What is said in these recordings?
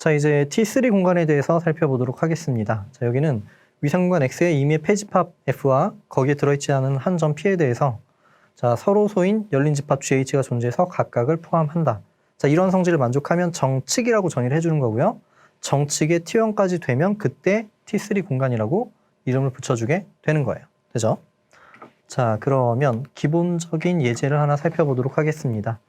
자, 이제 T3 공간에 대해서 살펴보도록 하겠습니다. 자, 여기는 위상공간 X의 임의의 폐집합 F와 거기에 들어있지 않은 한 점 P에 대해서 자, 서로 소인 열린 집합 GH가 존재해서 각각을 포함한다. 자, 이런 성질을 만족하면 정측이라고 정의를 해주는 거고요. 정측의 T1까지 되면 그때 T3 공간이라고 이름을 붙여주게 되는 거예요. 되죠? 자, 그러면 기본적인 예제를 하나 살펴보도록 하겠습니다.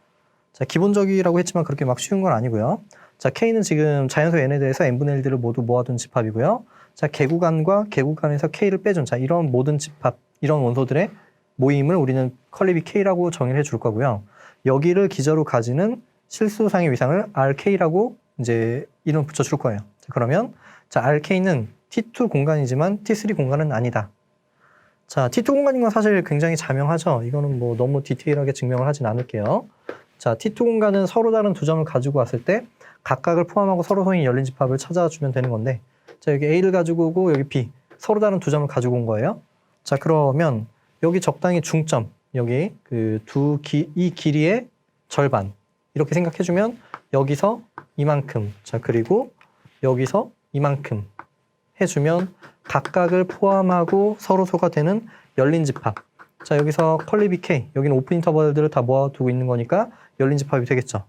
자, 기본적이라고 했지만 그렇게 막 쉬운 건 아니고요. 자, K는 지금 자연수 N에 대해서 N분의 1들을 모두 모아둔 집합이고요. 자, 개구간과 개구간에서 K를 빼준 자, 이런 모든 집합, 이런 원소들의 모임을 우리는 컬리비 K라고 정의를 해줄 거고요. 여기를 기저로 가지는 실수상의 위상을 RK라고 이제 이름 붙여줄 거예요. 자, 그러면 자, RK는 T2 공간이지만 T3 공간은 아니다. 자, T2 공간인 건 사실 굉장히 자명하죠. 이거는 뭐 너무 디테일하게 증명을 하진 않을게요. 자, T2 공간은 서로 다른 두 점을 가지고 왔을 때 각각을 포함하고 서로 소인 열린 집합을 찾아주면 되는 건데, 자, 여기 A를 가지고 오고 여기 B, 서로 다른 두 점을 가지고 온 거예요. 자, 그러면 여기 적당히 중점, 여기 이 길이의 절반 이렇게 생각해주면 여기서 이만큼, 자, 그리고 여기서 이만큼 해주면 각각을 포함하고 서로 소가 되는 열린 집합. 자, 여기서 컬리비 K, 여기는 오픈 인터벌들을 다 모아두고 있는 거니까 열린 집합이 되겠죠.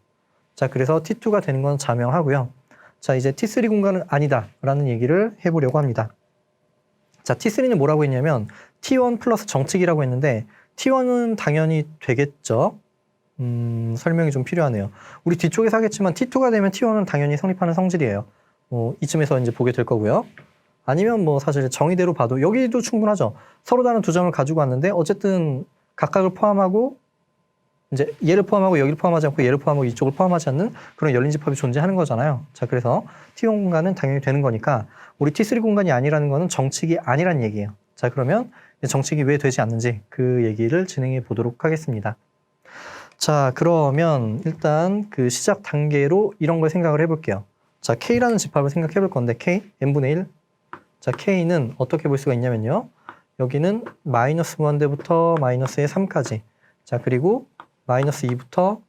자, 그래서 T2가 되는 건 자명하고요. 자, 이제 T3 공간은 아니다 라는 얘기를 해보려고 합니다. 자, T3는 뭐라고 했냐면 T1 플러스 정측이라고 했는데 T1은 당연히 되겠죠. 설명이 좀 필요하네요. 우리 뒤쪽에서 하겠지만 T2가 되면 T1은 당연히 성립하는 성질이에요. 이쯤에서 이제 보게 될 거고요. 아니면 뭐 사실 정의대로 봐도 여기도 충분하죠. 서로 다른 두 점을 가지고 왔는데 어쨌든 각각을 포함하고 이제 얘를 포함하고 여기를 포함하지 않고 얘를 포함하고 이쪽을 포함하지 않는 그런 열린 집합이 존재하는 거잖아요. 자, 그래서 T1 공간은 당연히 되는 거니까 우리 T3 공간이 아니라는 거는 정측이 아니란 얘기예요. 자, 그러면 정측이 왜 되지 않는지 그 얘기를 진행해 보도록 하겠습니다. 자, 그러면 일단 그 시작 단계로 이런 걸 생각을 해볼게요. 자, K라는 집합을 생각해 볼 건데 K, n분의 1. 자, K는 어떻게 볼 수가 있냐면요. 여기는 마이너스 무한대부터 마이너스의 3까지. 자, 그리고 마이너스 2부터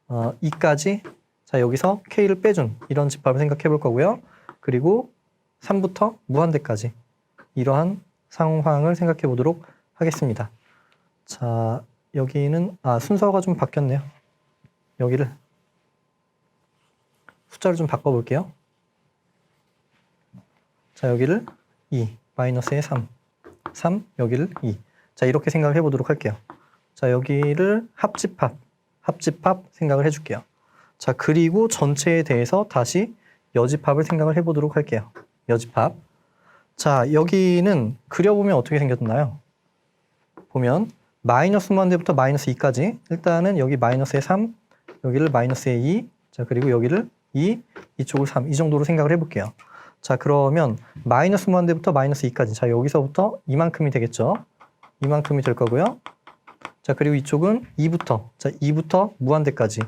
2까지. 자, 여기서 K를 빼준 이런 집합을 생각해 볼 거고요. 그리고 3부터 무한대까지. 이러한 상황을 생각해 보도록 하겠습니다. 자, 여기는 순서가 좀 바뀌었네요. 여기를 숫자를 좀 바꿔볼게요. 자, 여기를 2, 마이너스의 3, 여기를 2. 자, 이렇게 생각을 해보도록 할게요. 자, 여기를 합집합 생각을 해줄게요. 자, 그리고 전체에 대해서 다시 여집합을 생각을 해보도록 할게요. 여집합. 자, 여기는 그려보면 어떻게 생겼나요? 보면 마이너스 무한대부터 마이너스 2까지. 일단은 여기 마이너스의 3, 여기를 마이너스의 2, 자, 그리고 여기를 2, 이쪽을 3. 이 정도로 생각을 해볼게요. 자, 그러면 마이너스 무한대부터 마이너스 2까지. 자, 여기서부터 이만큼이 되겠죠. 이만큼이 될 거고요. 자, 그리고 이쪽은 2부터 무한대까지.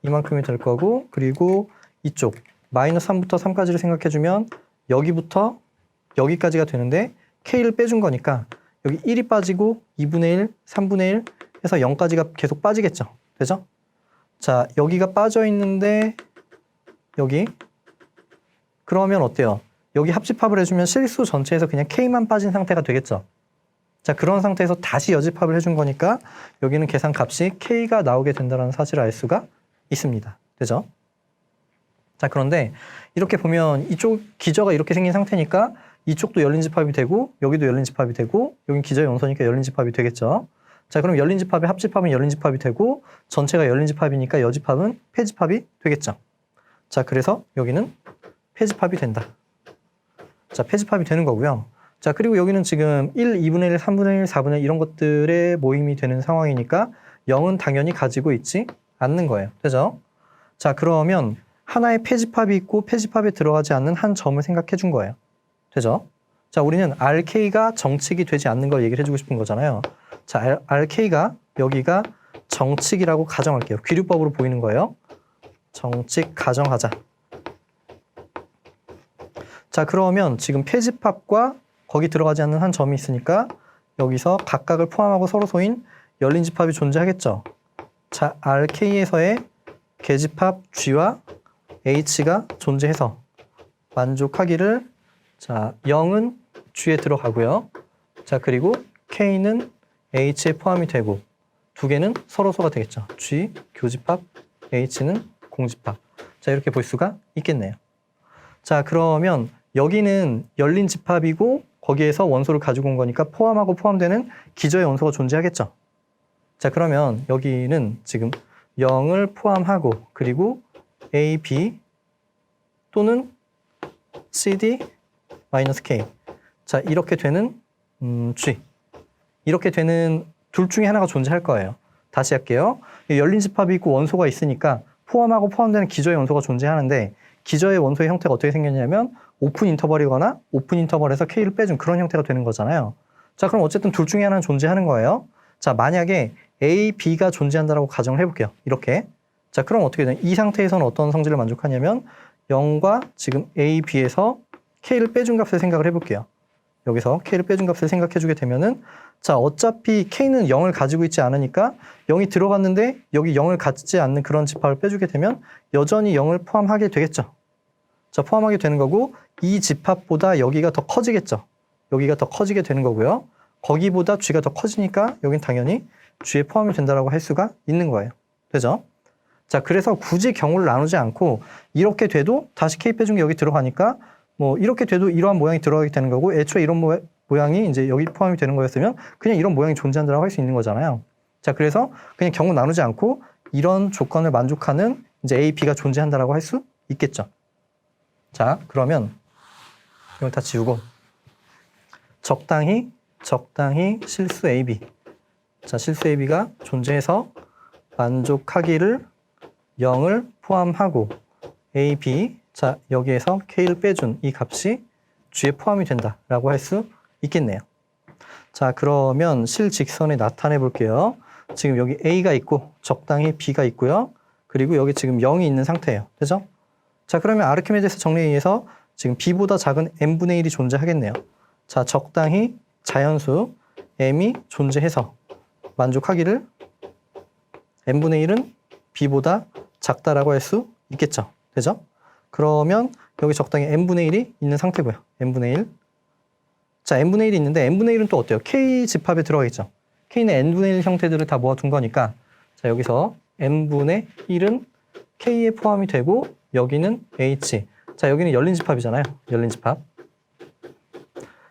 이만큼이 될 거고, 그리고 이쪽 마이너스 3부터 3까지를 생각해주면 여기부터 여기까지가 되는데 K를 빼준 거니까 여기 1이 빠지고 2분의 1, 3분의 1 해서 0까지가 계속 빠지겠죠. 되죠? 자, 여기가 빠져 있는데 여기 그러면 어때요? 여기 합집합을 해주면 실수 전체에서 그냥 K만 빠진 상태가 되겠죠. 자, 그런 상태에서 다시 여집합을 해준 거니까 여기는 계산 값이 K가 나오게 된다는 사실을 알 수가 있습니다. 되죠? 자, 그런데 이렇게 보면 이쪽 기저가 이렇게 생긴 상태니까 이쪽도 열린 집합이 되고 여기도 열린 집합이 되고 여긴 기저의 원소니까 열린 집합이 되겠죠. 자, 그럼 열린 집합의 합집합은 열린 집합이 되고 전체가 열린 집합이니까 여집합은 폐집합이 되겠죠. 자, 그래서 여기는 폐집합이 된다. 자, 폐집합이 되는 거고요. 자, 그리고 여기는 지금 1, 2분의 1, 3분의 1, 4분의 1 이런 것들의 모임이 되는 상황이니까 0은 당연히 가지고 있지 않는 거예요. 되죠? 자, 그러면 하나의 폐집합이 있고 폐집합에 들어가지 않는 한 점을 생각해 준 거예요. 되죠? 자, 우리는 RK가 정측이 되지 않는 걸 얘기를 해주고 싶은 거잖아요. 자, RK가 여기가 정측이라고 가정할게요. 귀류법으로 보이는 거예요. 정측 가정하자. 자, 그러면 지금 폐집합과 거기 들어가지 않는 한 점이 있으니까 여기서 각각을 포함하고 서로 소인 열린 집합이 존재하겠죠. 자, RK에서의 계집합 G와 H가 존재해서 만족하기를 자 0은 G에 들어가고요. 자 그리고 K는 H에 포함이 되고 두 개는 서로소가 되겠죠. G 교집합, H는 공집합. 자 이렇게 볼 수가 있겠네요. 자 그러면 여기는 열린 집합이고 거기에서 원소를 가지고 온 거니까 포함하고 포함되는 기저의 원소가 존재하겠죠. 자 그러면 여기는 지금 0을 포함하고 그리고 A, B 또는 CD 마이너스 K. 자 이렇게 되는 G. 이렇게 되는 둘 중에 하나가 존재할 거예요. 다시 할게요. 열린 집합이 있고 원소가 있으니까 포함하고 포함되는 기저의 원소가 존재하는데 기저의 원소의 형태가 어떻게 생겼냐면 오픈 인터벌이거나 오픈 인터벌에서 K를 빼준 그런 형태가 되는 거잖아요. 자 그럼 어쨌든 둘 중에 하나는 존재하는 거예요. 자 만약에 A, B가 존재한다라고 가정을 해볼게요. 이렇게. 자 그럼 어떻게 되냐. 이 상태에서는 어떤 성질을 만족하냐면 0과 지금 A, B에서 K를 빼준 값을 생각을 해볼게요. 여기서 K를 빼준 값을 생각해주게 되면은 자 어차피 K는 0을 가지고 있지 않으니까 0이 들어갔는데 여기 0을 갖지 않는 그런 집합을 빼주게 되면 여전히 0을 포함하게 되겠죠. 자 포함하게 되는 거고 이 집합보다 여기가 더 커지겠죠. 여기가 더 커지게 되는 거고요. 거기보다 G가 더 커지니까 여긴 당연히 G에 포함이 된다라고 할 수가 있는 거예요. 되죠? 자 그래서 굳이 경우를 나누지 않고 이렇게 돼도 다시 K 빼준 게 여기 들어가니까 뭐 이렇게 돼도 이러한 모양이 들어가게 되는 거고 애초에 이런 모양이 이제 여기 포함이 되는 거였으면 그냥 이런 모양이 존재한다고 할 수 있는 거잖아요. 자 그래서 그냥 경우 나누지 않고 이런 조건을 만족하는 이제 A, B가 존재한다라고 할 수 있겠죠. 자 그러면 이걸 다 지우고 적당히 실수 AB. 자 실수 AB가 존재해서 만족하기를 0을 포함하고 A, B 자 여기에서 K를 빼준 이 값이 G에 포함이 된다라고 할 수 있겠네요. 자 그러면 실직선에 나타내 볼게요. 지금 여기 A가 있고 적당히 B가 있고요. 그리고 여기 지금 0이 있는 상태예요. 되죠? 자 그러면 아르키메데스 정리에 의해서 지금 B보다 작은 n분의 1이 존재하겠네요. 자 적당히 자연수 m이 존재해서 만족하기를 n분의 1은 B보다 작다라고 할 수 있겠죠. 되죠? 그러면 여기 적당히 n분의 1이 있는 상태고요. n분의 1. 자, n분의 1이 있는데 n분의 1은 또 어때요? K 집합에 들어가 있죠. K는 n분의 1 형태들을 다 모아둔 거니까 자 여기서 n분의 1은 K에 포함이 되고 여기는 H. 자 여기는 열린 집합이잖아요. 열린 집합.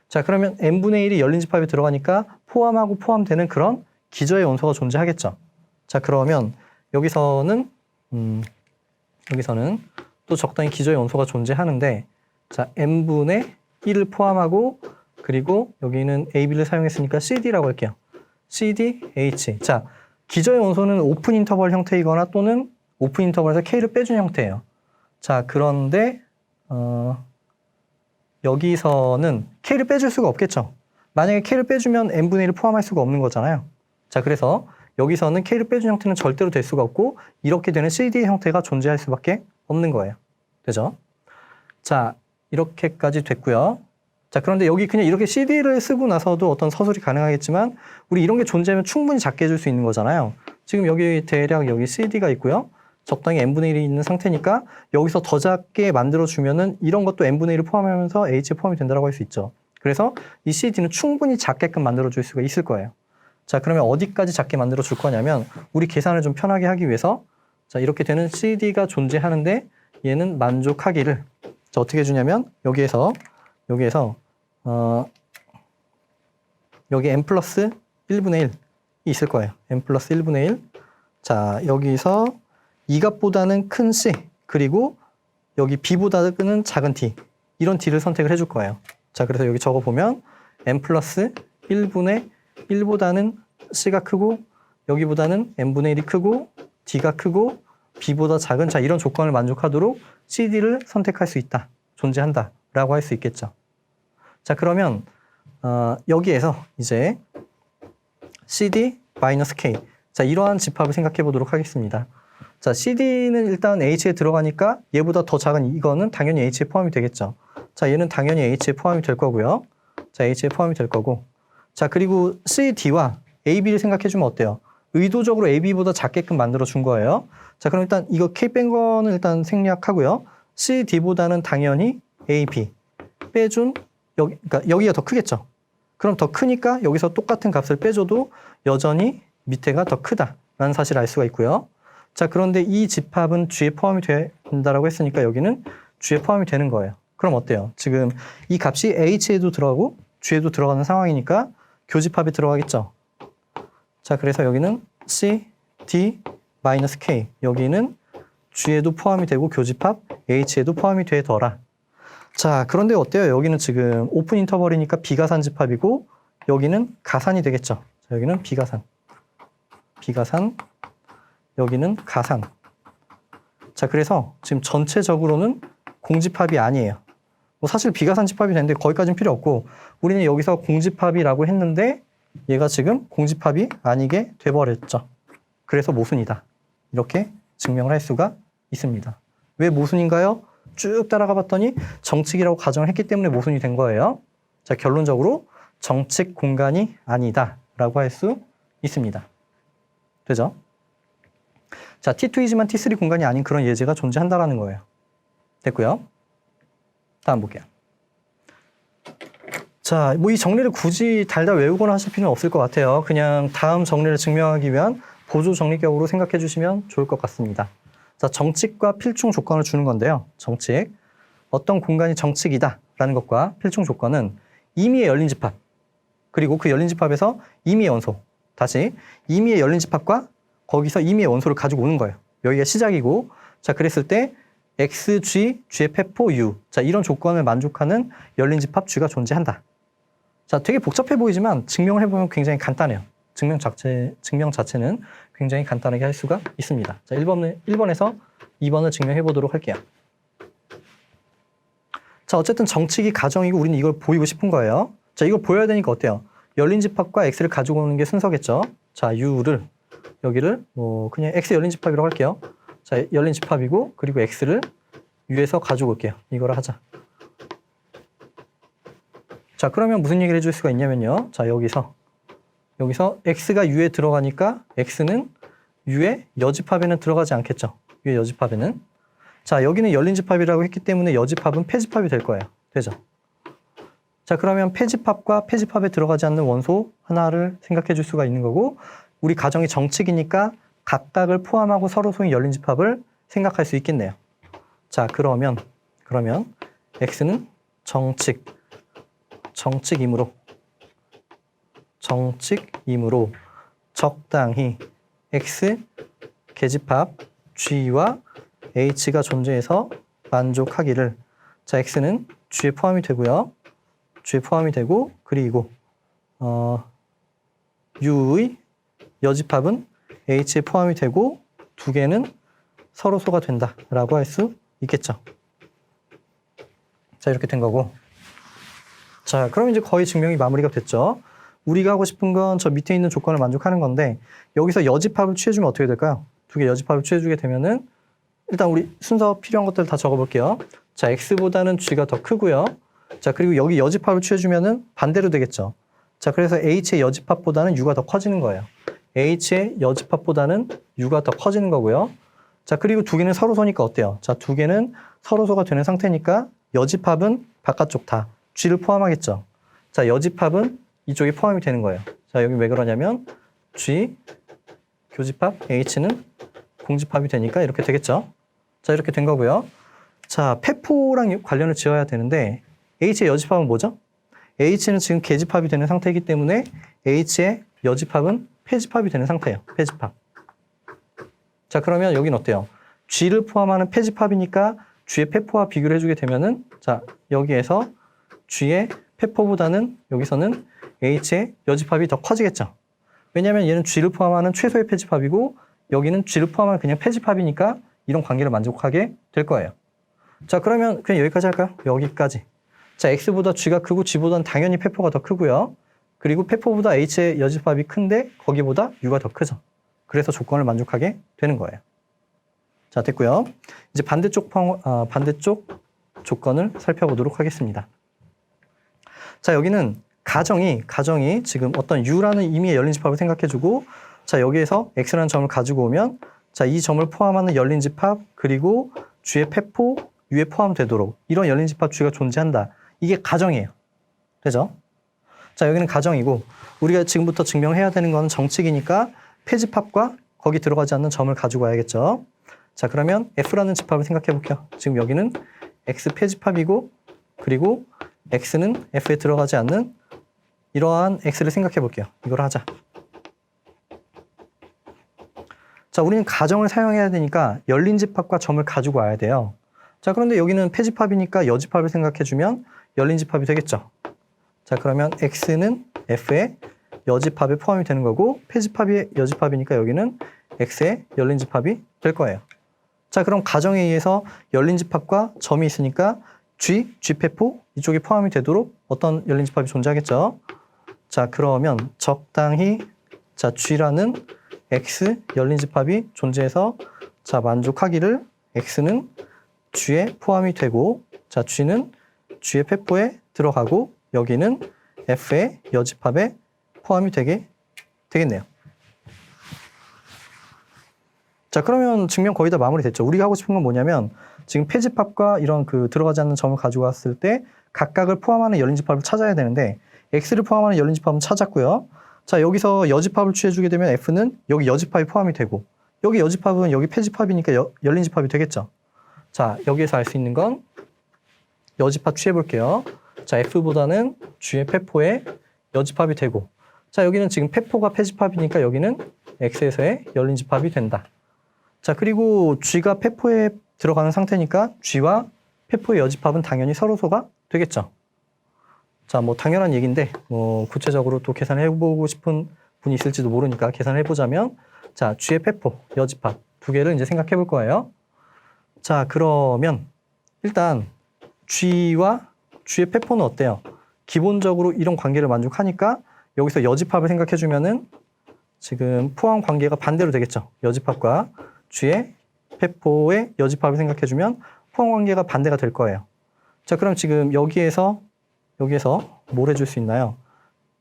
자 그러면 n분의 1이 열린 집합에 들어가니까 포함하고 포함되는 그런 기저의 원소가 존재하겠죠. 자 그러면 여기서는 또 적당히 기저의 원소가 존재하는데 자 n분의 1을 포함하고 그리고 여기는 AB를 사용했으니까 CD라고 할게요. CD, H. 자 기저의 원소는 오픈 인터벌 형태이거나 또는 오픈 인터벌에서 K를 빼준 형태예요. 자 그런데 여기서는 K를 빼줄 수가 없겠죠. 만약에 K를 빼주면 n분의 1을 포함할 수가 없는 거잖아요. 자 그래서 여기서는 K를 빼준 형태는 절대로 될 수가 없고 이렇게 되는 CD 형태가 존재할 수밖에 없는 거예요. 되죠? 자 이렇게까지 됐고요. 자 그런데 여기 그냥 이렇게 CD를 쓰고 나서도 어떤 서술이 가능하겠지만 우리 이런 게 존재하면 충분히 작게 해줄 수 있는 거잖아요. 지금 여기 대략 여기 CD가 있고요. 적당히 n분의 1이 있는 상태니까 여기서 더 작게 만들어주면은 이런 것도 n분의 1을 포함하면서 H에 포함이 된다고 할 수 있죠. 그래서 이 CD는 충분히 작게끔 만들어줄 수가 있을 거예요. 자 그러면 어디까지 작게 만들어줄 거냐면 우리 계산을 좀 편하게 하기 위해서 자 이렇게 되는 CD가 존재하는데 얘는 만족하기를 자 어떻게 해주냐면 여기에서 여기 n 플러스 1분의 1이 있을 거예요. n 플러스 1분의 1. 자 여기서 이 값보다는 큰 C 그리고 여기 B보다는 작은 D 이런 D를 선택을 해줄 거예요. 자 그래서 여기 적어보면 n 플러스 1분의 1보다는 C가 크고 여기보다는 n분의 1이 크고 D가 크고 B보다 작은 자 이런 조건을 만족하도록 CD를 선택할 수 있다. 존재한다 라고 할 수 있겠죠. 자 그러면 여기에서 이제 CD-K 자 이러한 집합을 생각해 보도록 하겠습니다. 자 CD는 일단 H에 들어가니까 얘보다 더 작은 이거는 당연히 H에 포함이 되겠죠. 자 얘는 당연히 H에 포함이 될 거고요. 자 H에 포함이 될 거고 자 그리고 CD와 AB를 생각해 주면 어때요? 의도적으로 AB보다 작게끔 만들어 준 거예요. 자 그럼 일단 이거 K 뺀 거는 일단 생략하고요. CD보다는 당연히 A, B 빼준 그러니까 여기가 더 크겠죠. 그럼 더 크니까 여기서 똑같은 값을 빼줘도 여전히 밑에가 더 크다라는 사실을 알 수가 있고요. 자, 그런데 이 집합은 G에 포함이 된다라고 했으니까 여기는 G에 포함이 되는 거예요. 그럼 어때요? 지금 이 값이 H에도 들어가고 G에도 들어가는 상황이니까 교집합에 들어가겠죠. 자, 그래서 여기는 C, D, 마이너스 K. 여기는 G에도 포함이 되고 교집합 H에도 포함이 되더라. 자, 그런데 어때요? 여기는 지금 오픈 인터벌이니까 비가산 집합이고 여기는 가산이 되겠죠. 자, 여기는 비가산. 비가산. 여기는 가산. 자, 그래서 지금 전체적으로는 공집합이 아니에요. 뭐 사실 비가산 집합이 되는데 거기까지는 필요 없고 우리는 여기서 공집합이라고 했는데 얘가 지금 공집합이 아니게 돼버렸죠. 그래서 모순이다. 이렇게 증명을 할 수가 있습니다. 왜 모순인가요? 쭉 따라가 봤더니 정칙이라고 가정을 했기 때문에 모순이 된 거예요. 자, 결론적으로 정칙 공간이 아니다 라고 할 수 있습니다. 되죠? 자, T2이지만 T3 공간이 아닌 그런 예제가 존재한다라는 거예요. 됐고요. 다음 볼게요. 자, 뭐 이 정리를 굳이 달달 외우거나 하실 필요는 없을 것 같아요. 그냥 다음 정리를 증명하기 위한 보조 정리격으로 생각해 주시면 좋을 것 같습니다. 자, 정칙과 필충 조건을 주는 건데요. 정칙. 어떤 공간이 정칙이다라는 것과 필충 조건은 임의의 열린 집합. 그리고 그 열린 집합에서 임의의 원소. 다시 임의의 열린 집합과 거기서 임의의 원소를 가지고 오는 거예요. 여기가 시작이고, 자, 그랬을 때 XG, G의 폐포 U. 자, 이런 조건을 만족하는 열린 집합 G가 존재한다. 자, 되게 복잡해 보이지만 증명을 해보면 굉장히 간단해요. 증명 자체는 굉장히 간단하게 할 수가 있습니다. 자, 1번에서 2번을 증명해 보도록 할게요. 자, 어쨌든 정칙이 가정이고 우리는 이걸 보이고 싶은 거예요. 자, 이걸 보여야 되니까 어때요? 열린 집합과 X를 가지고 오는 게 순서겠죠. 자, U를 여기를 뭐 그냥 X 열린 집합이라고 할게요. 자, 열린 집합이고 그리고 X를 U에서 가지고 올게요. 이거를 하자. 자, 그러면 무슨 얘기를 해줄 수가 있냐면요. 자, 여기서 X가 U에 들어가니까 X는 U의 여집합에는 들어가지 않겠죠. U의 여집합에는. 자, 여기는 열린 집합이라고 했기 때문에 여집합은 폐집합이 될 거예요. 되죠? 자, 그러면 폐집합과 폐집합에 들어가지 않는 원소 하나를 생각해 줄 수가 있는 거고 우리 가정이 정칙이니까 각각을 포함하고 서로 소인 열린 집합을 생각할 수 있겠네요. 자, 그러면 X는 정칙이므로 적당히 X 계집합 G와 H가 존재해서 만족하기를. 자, X는 G에 포함이 되고요. G에 포함이 되고 그리고 U의 여집합은 H에 포함이 되고 두 개는 서로 소가 된다라고 할 수 있겠죠. 자, 이렇게 된 거고. 자, 그럼 이제 거의 증명이 마무리가 됐죠. 우리가 하고 싶은 건 저 밑에 있는 조건을 만족하는 건데 여기서 여집합을 취해주면 어떻게 될까요? 두 개 여집합을 취해주게 되면은 일단 우리 순서 필요한 것들 다 적어볼게요. 자, X보다는 G가 더 크고요. 자, 그리고 여기 여집합을 취해주면은 반대로 되겠죠. 자, 그래서 H의 여집합보다는 U가 더 커지는 거예요. H의 여집합보다는 U가 더 커지는 거고요. 자, 그리고 두 개는 서로소니까 어때요? 자, 두 개는 서로소가 되는 상태니까 여집합은 바깥쪽 다 G를 포함하겠죠. 자, 여집합은 이쪽에 포함이 되는 거예요. 자, 여기 왜 그러냐면 G, 교집합, H는 공집합이 되니까 이렇게 되겠죠. 자, 이렇게 된 거고요. 자, 폐포랑 관련을 지어야 되는데 H의 여집합은 뭐죠? H는 지금 계집합이 되는 상태이기 때문에 H의 여집합은 폐집합이 되는 상태예요. 폐집합. 자, 그러면 여긴 어때요? G를 포함하는 폐집합이니까 G의 폐포와 비교를 해주게 되면은 자, 여기에서 G의 폐포보다는 여기서는 H의 여집합이 더 커지겠죠. 왜냐하면 얘는 G를 포함하는 최소의 폐집합이고 여기는 G를 포함하는 그냥 폐집합이니까 이런 관계를 만족하게 될 거예요. 자, 그러면 그냥 여기까지 할까요? 여기까지. 자, X보다 G가 크고 G보다는 당연히 폐포가 더 크고요. 그리고 폐포보다 H의 여집합이 큰데 거기보다 U가 더 크죠. 그래서 조건을 만족하게 되는 거예요. 자, 됐고요. 이제 반대쪽 조건을 살펴보도록 하겠습니다. 자, 여기는 가정이 지금 어떤 U라는 임의의 열린 집합을 생각해주고 자, 여기에서 X라는 점을 가지고 오면 자, 이 점을 포함하는 열린 집합 그리고 G의 폐포 U에 포함되도록 이런 열린 집합 G가 존재한다. 이게 가정이에요. 되죠? 자, 여기는 가정이고 우리가 지금부터 증명해야 되는 건 정칙이니까 폐집합과 거기 들어가지 않는 점을 가지고 와야겠죠. 자, 그러면 F라는 집합을 생각해 볼게요. 지금 여기는 X 폐집합이고 그리고 X는 F에 들어가지 않는 이러한 X를 생각해 볼게요. 이걸 하자. 자, 우리는 가정을 사용해야 되니까 열린 집합과 점을 가지고 와야 돼요. 자, 그런데 여기는 폐집합이니까 여집합을 생각해 주면 열린 집합이 되겠죠. 자, 그러면 X는 F의 여집합에 포함이 되는 거고 폐집합이 여집합이니까 여기는 X의 열린 집합이 될 거예요. 자, 그럼 가정에 의해서 열린 집합과 점이 있으니까 G, G폐포 이쪽이 포함이 되도록 어떤 열린 집합이 존재하겠죠. 자, 그러면 적당히 자, G라는 X 열린 집합이 존재해서 자, 만족하기를 X는 G에 포함이 되고 자, G는 G의 폐포에 들어가고 여기는 F의 여집합에 포함이 되겠네요. 자, 그러면 증명 거의 다 마무리됐죠. 우리가 하고 싶은 건 뭐냐면 지금 폐집합과 이런 그 들어가지 않는 점을 가지고 왔을 때 각각을 포함하는 열린 집합을 찾아야 되는데 X를 포함하는 열린 집합은 찾았고요. 자, 여기서 여집합을 취해주게 되면 F는 여기 여집합이 포함이 되고 여기 여집합은 여기 폐집합이니까 열린 집합이 되겠죠. 자, 여기에서 알 수 있는 건 여집합 취해볼게요. 자, F보다는 G의 폐포에 여집합이 되고 자, 여기는 지금 폐포가 폐집합이니까 여기는 X에서의 열린 집합이 된다. 자, 그리고 G가 폐포에 들어가는 상태니까 G와 폐포의 여집합은 당연히 서로소가 되겠죠. 자, 뭐 당연한 얘기인데 뭐 구체적으로 또 계산해보고 싶은 분이 있을지도 모르니까 계산해보자면 자, G의 폐포, 여집합 두 개를 이제 생각해 볼 거예요. 자, 그러면 일단 G와 G의 폐포는 어때요? 기본적으로 이런 관계를 만족하니까 여기서 여집합을 생각해 주면은 지금 포함 관계가 반대로 되겠죠. 여집합과 G의 폐포의 여집합을 생각해 주면 포함 관계가 반대가 될 거예요. 자, 그럼 지금 여기에서 뭘 해줄 수 있나요?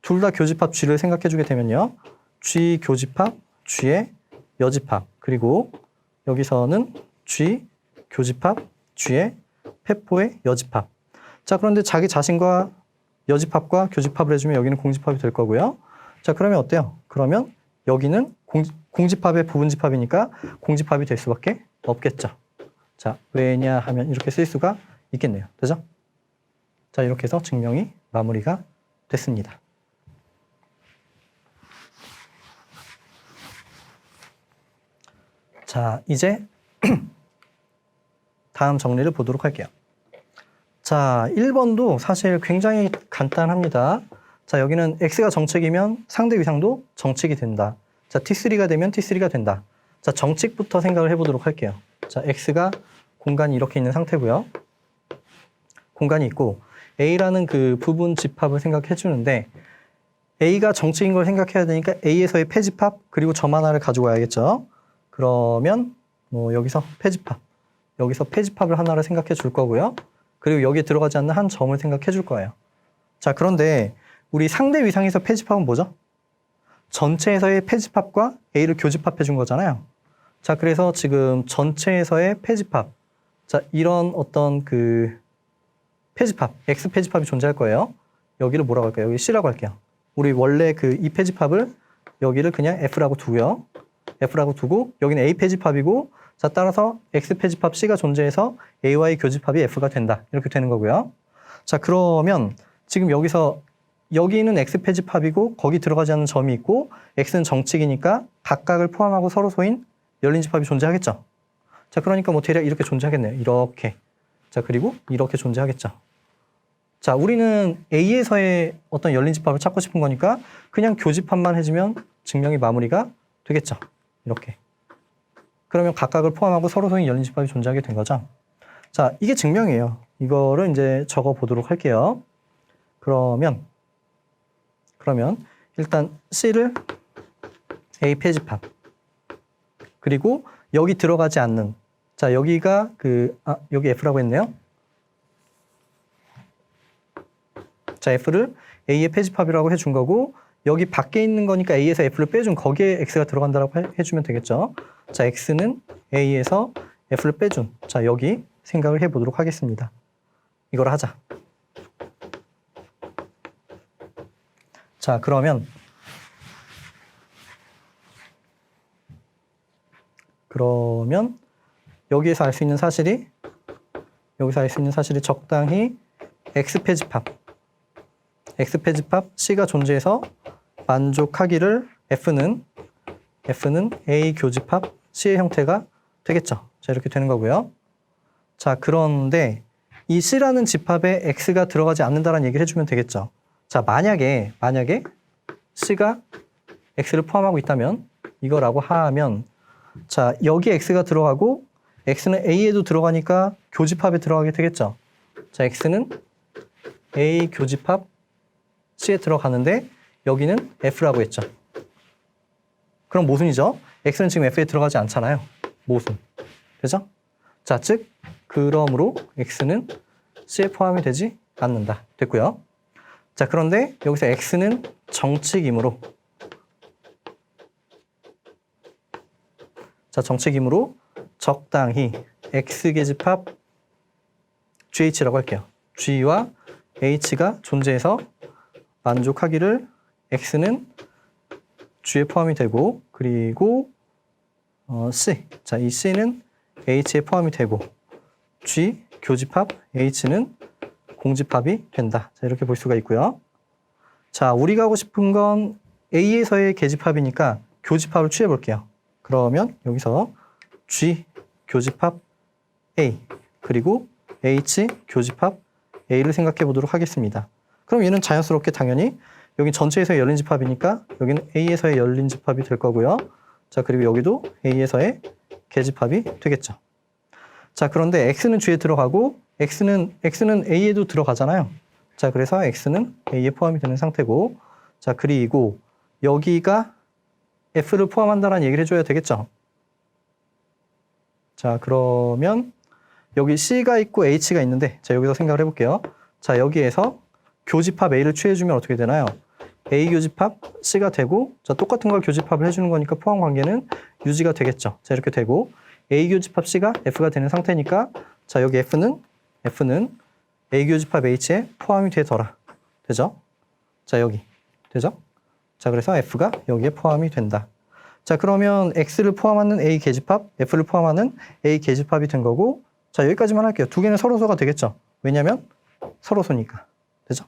둘 다 교집합 G를 생각해 주게 되면요. G 교집합, G의 여집합, 그리고 여기서는 G 교집합, G의 폐포의 여집합. 자, 그런데 자기 자신과 여집합과 교집합을 해주면 여기는 공집합이 될 거고요. 자, 그러면 어때요? 그러면 여기는 공집합의 부분집합이니까 공집합이 될 수밖에 없겠죠. 자, 왜냐 하면 이렇게 쓸 수가 있겠네요. 되죠? 자, 이렇게 해서 증명이 마무리가 됐습니다. 자, 이제 다음 정리를 보도록 할게요. 자, 1번도 사실 굉장히 간단합니다. 자, 여기는 X가 정책이면 상대 위상도 정책이 된다. 자, T3가 되면 T3가 된다. 자, 정책부터 생각을 해보도록 할게요. 자, X가 공간이 이렇게 있는 상태고요. 공간이 있고 A라는 그 부분 집합을 생각해 주는데 A가 정책인 걸 생각해야 되니까 A에서의 폐집합 그리고 점 하나를 가지고 와야겠죠. 그러면 뭐 여기서 폐집합을 하나를 생각해 줄 거고요. 그리고 여기에 들어가지 않는 한 점을 생각해 줄 거예요. 자, 그런데 우리 상대 위상에서 폐집합은 뭐죠? 전체에서의 폐집합과 A를 교집합해 준 거잖아요. 자, 그래서 지금 전체에서의 폐집합. 자, 이런 어떤 그 폐집합, X 폐집합이 존재할 거예요. 여기를 뭐라고 할까요? 여기 C라고 할게요. 우리 원래 그 이 폐집합을 여기를 그냥 F라고 두고요. F라고 두고 여기는 A 폐집합이고 자, 따라서 X 폐집합 C가 존재해서 A와의 교집합이 F가 된다. 이렇게 되는 거고요. 자, 그러면 지금 여기는 X 폐집합이고 거기 들어가지 않는 점이 있고 X는 정칙이니까 각각을 포함하고 서로소인 열린 집합이 존재하겠죠. 자, 그러니까 뭐 대략 이렇게 존재하겠네요. 이렇게. 자, 그리고 이렇게 존재하겠죠. 자, 우리는 A에서의 어떤 열린 집합을 찾고 싶은 거니까 그냥 교집합만 해주면 증명이 마무리가 되겠죠. 이렇게. 그러면 각각을 포함하고 서로소인 열린 집합이 존재하게 된 거죠. 자, 이게 증명이에요. 이거를 이제 적어 보도록 할게요. 그러면 일단 C를 A 폐집합 그리고 여기 들어가지 않는 자, 여기가 여기 F라고 했네요. 자, F를 A의 폐집합이라고 해준 거고 여기 밖에 있는 거니까 A에서 F를 빼준 거기에 X가 들어간다라고 해주면 되겠죠. 자, X는 A에서 F를 빼준 자, 여기 생각을 해보도록 하겠습니다. 이걸 하자. 자, 그러면 여기서 알 수 있는 사실이 적당히 X 페지팝 C가 존재해서 만족하기를 F는 A 교집합 C의 형태가 되겠죠. 자, 이렇게 되는 거고요. 자, 그런데 이 C라는 집합에 X가 들어가지 않는다라는 얘기를 해주면 되겠죠. 자, 만약에 C가 X를 포함하고 있다면 이거라고 하면, 자, 여기 X가 들어가고 X는 A에도 들어가니까 교집합에 들어가게 되겠죠. 자, X는 A 교집합 C에 들어가는데 여기는 F라고 했죠. 그럼 모순이죠. X는 지금 F에 들어가지 않잖아요. 모순. 되죠? 자, 즉 그러므로 X는 C에 포함이 되지 않는다. 됐고요. 자, 그런데 여기서 X는 정칙이므로, 적당히 X계집합 GH라고 할게요. G와 H가 존재해서 만족하기를 X는 G에 포함이 되고, 그리고 C. 자, 이 C는 H에 포함이 되고, G 교집합 H는 공집합이 된다. 자, 이렇게 볼 수가 있고요. 자, 우리가 하고 싶은 건 A에서의 계집합이니까 교집합을 취해 볼게요. 그러면 여기서 G 교집합 A 그리고 H 교집합 A를 생각해 보도록 하겠습니다. 그럼 얘는 자연스럽게 당연히 여기 전체에서의 열린 집합이니까 여기는 A에서의 열린 집합이 될 거고요. 자, 그리고 여기도 A에서의 계집합이 되겠죠. 자, 그런데 X는 G에 들어가고 X는 A에도 들어가잖아요. 자, 그래서 X는 A에 포함이 되는 상태고, 자, 그리고 여기가 F를 포함한다는 얘기를 해줘야 되겠죠. 자, 그러면 여기 C가 있고 H가 있는데, 자, 여기서 생각을 해볼게요. 자, 여기에서 교집합 A를 취해주면 어떻게 되나요? A 교집합 C가 되고, 자, 똑같은 걸 교집합을 해주는 거니까 포함 관계는 유지가 되겠죠. 자, 이렇게 되고, A 교집합 C가 F가 되는 상태니까, 자, 여기 F는 A 교집합 H에 포함이 되더라. 되죠? 자, 여기. 되죠? 자, 그래서 F가 여기에 포함이 된다. 자, 그러면 X를 포함하는 A 계집합, F를 포함하는 A 계집합이 된 거고, 자, 여기까지만 할게요. 두 개는 서로소가 되겠죠? 왜냐면 서로소니까. 되죠?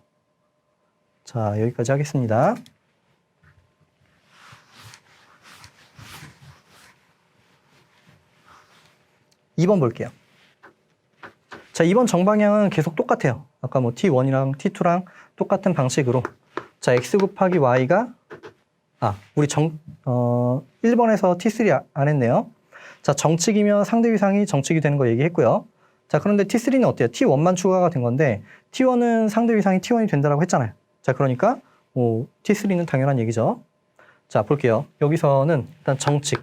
자, 여기까지 하겠습니다. (2번) 볼게요. 자, 2번 정방향은 계속 똑같아요. 아까 뭐 T1이랑 T2랑 똑같은 방식으로. 자, X 곱하기 Y가, 우리 1번에서 T3 안 했네요. 자, 정칙이면 상대 위상이 정칙이 되는 거 얘기했고요. 자, 그런데 T3는 어때요? T1만 추가가 된 건데, T1은 상대 위상이 T1이 된다라고 했잖아요. 자, 그러니까, T3는 당연한 얘기죠. 자, 볼게요. 여기서는 일단 정칙.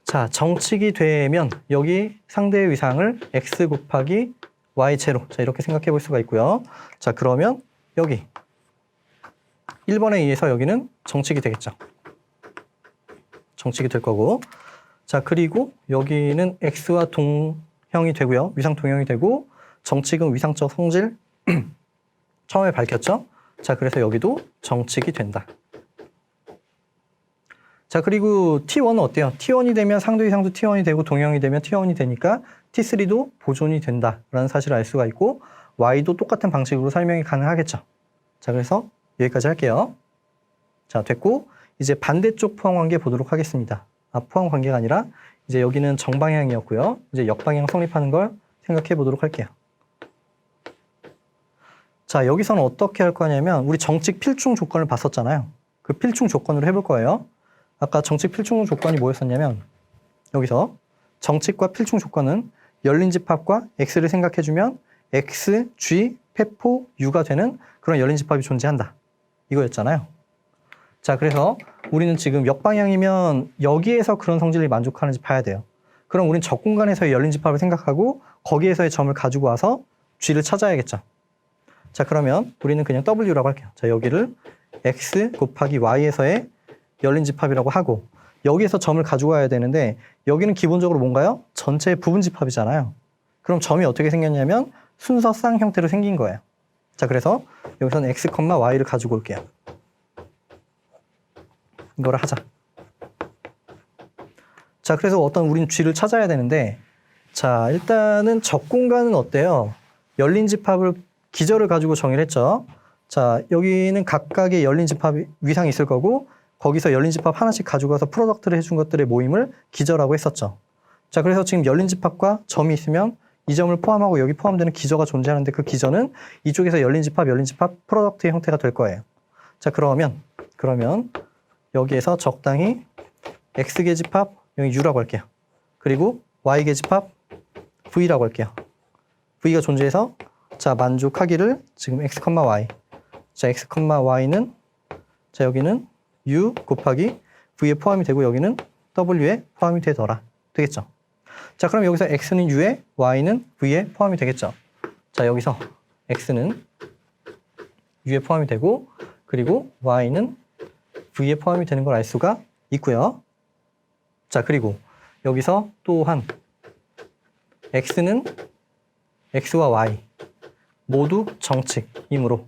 자, 정칙이 되면 여기 상대의 위상을 X 곱하기 Y 제로. 자, 이렇게 생각해 볼 수가 있고요. 자, 그러면 여기 1번에 의해서 여기는 정칙이 되겠죠. 정칙이 될 거고. 자, 그리고 여기는 X와 동형이 되고요. 위상 동형이 되고, 정칙은 위상적 성질 처음에 밝혔죠. 자, 그래서 여기도 정칙이 된다. 자, 그리고 T1은 어때요? T1이 되면 상대 위상도 T1이 되고 동형이 되면 T1이 되니까 T3도 보존이 된다라는 사실을 알 수가 있고, Y도 똑같은 방식으로 설명이 가능하겠죠. 자, 그래서 여기까지 할게요. 자, 됐고, 이제 반대쪽 포함 관계 보도록 하겠습니다. 포함 관계가 아니라 이제 여기는 정방향이었고요. 이제 역방향 성립하는 걸 생각해 보도록 할게요. 자, 여기서는 어떻게 할 거냐면 우리 정칙 필충 조건을 봤었잖아요. 그 필충 조건으로 해볼 거예요. 아까 정칙 필충 조건이 뭐였었냐면, 여기서 정칙과 필충 조건은 열린 집합과 X를 생각해주면 X, G, 페포, U가 되는 그런 열린 집합이 존재한다. 이거였잖아요. 자, 그래서 우리는 지금 역방향이면 여기에서 그런 성질이 만족하는지 봐야 돼요. 그럼 우리는 적 공간에서의 열린 집합을 생각하고 거기에서의 점을 가지고 와서 G를 찾아야겠죠. 자, 그러면 우리는 그냥 W라고 할게요. 자, 여기를 X 곱하기 Y에서의 열린 집합이라고 하고, 여기에서 점을 가지고 와야 되는데 여기는 기본적으로 뭔가요? 전체의 부분 집합이잖아요. 그럼 점이 어떻게 생겼냐면 순서 쌍 형태로 생긴 거예요. 자, 그래서 여기서는 x, y를 가지고 올게요. 이거를 하자. 자, 그래서 어떤 우린 g를 찾아야 되는데, 자, 일단은 적 공간은 어때요? 열린 집합을 기저를 가지고 정의를 했죠. 자, 여기는 각각의 열린 집합 위상이 있을 거고 거기서 열린 집합 하나씩 가지고 가서 프로덕트를 해준 것들의 모임을 기저라고 했었죠. 자, 그래서 지금 열린 집합과 점이 있으면 이 점을 포함하고 여기 포함되는 기저가 존재하는데 그 기저는 이쪽에서 열린 집합 프로덕트의 형태가 될 거예요. 자, 그러면 여기에서 적당히 x개 집합 여기 u라고 할게요. 그리고 y개 집합 v라고 할게요. v가 존재해서 자, 만족하기를 지금 x, y. 자, x, y는 자, 여기는 u 곱하기 v에 포함이 되고 여기는 w에 포함이 되더라. 되겠죠? 자, 그럼 여기서 x는 u에 y는 v에 포함이 되겠죠? 자, 여기서 x는 u에 포함이 되고 그리고 y는 v에 포함이 되는 걸 알 수가 있고요. 자, 그리고 여기서 또한 x는 x와 y 모두 정칙이므로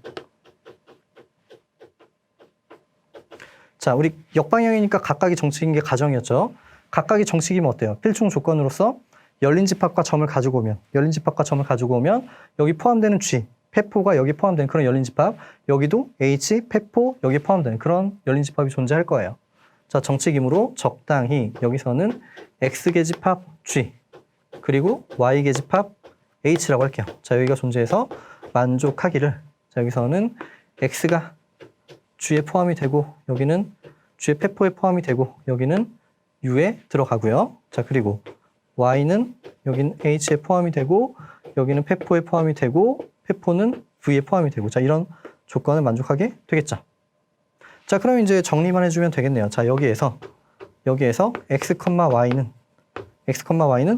자, 우리 역방향이니까 각각이 정칙인 게 가정이었죠. 각각이 정칙이면 어때요? 필충 조건으로서 열린 집합과 점을 가지고 오면 여기 포함되는 G, 페포가 여기 포함되는 그런 열린 집합, 여기도 H, 페포 여기 포함되는 그런 열린 집합이 존재할 거예요. 자, 정칙이므로 적당히 여기서는 X개 집합 G 그리고 Y개 집합 H라고 할게요. 자, 여기가 존재해서 만족하기를 자, 여기서는 X가 G에 포함이 되고 여기는 G의 페포에 포함이 되고 여기는 U에 들어가고요. 자, 그리고 Y는 여기는 H에 포함이 되고 여기는 페포에 포함이 되고 페포는 V에 포함이 되고 자, 이런 조건을 만족하게 되겠죠. 자, 그럼 이제 정리만 해주면 되겠네요. 자, 여기에서 x, y는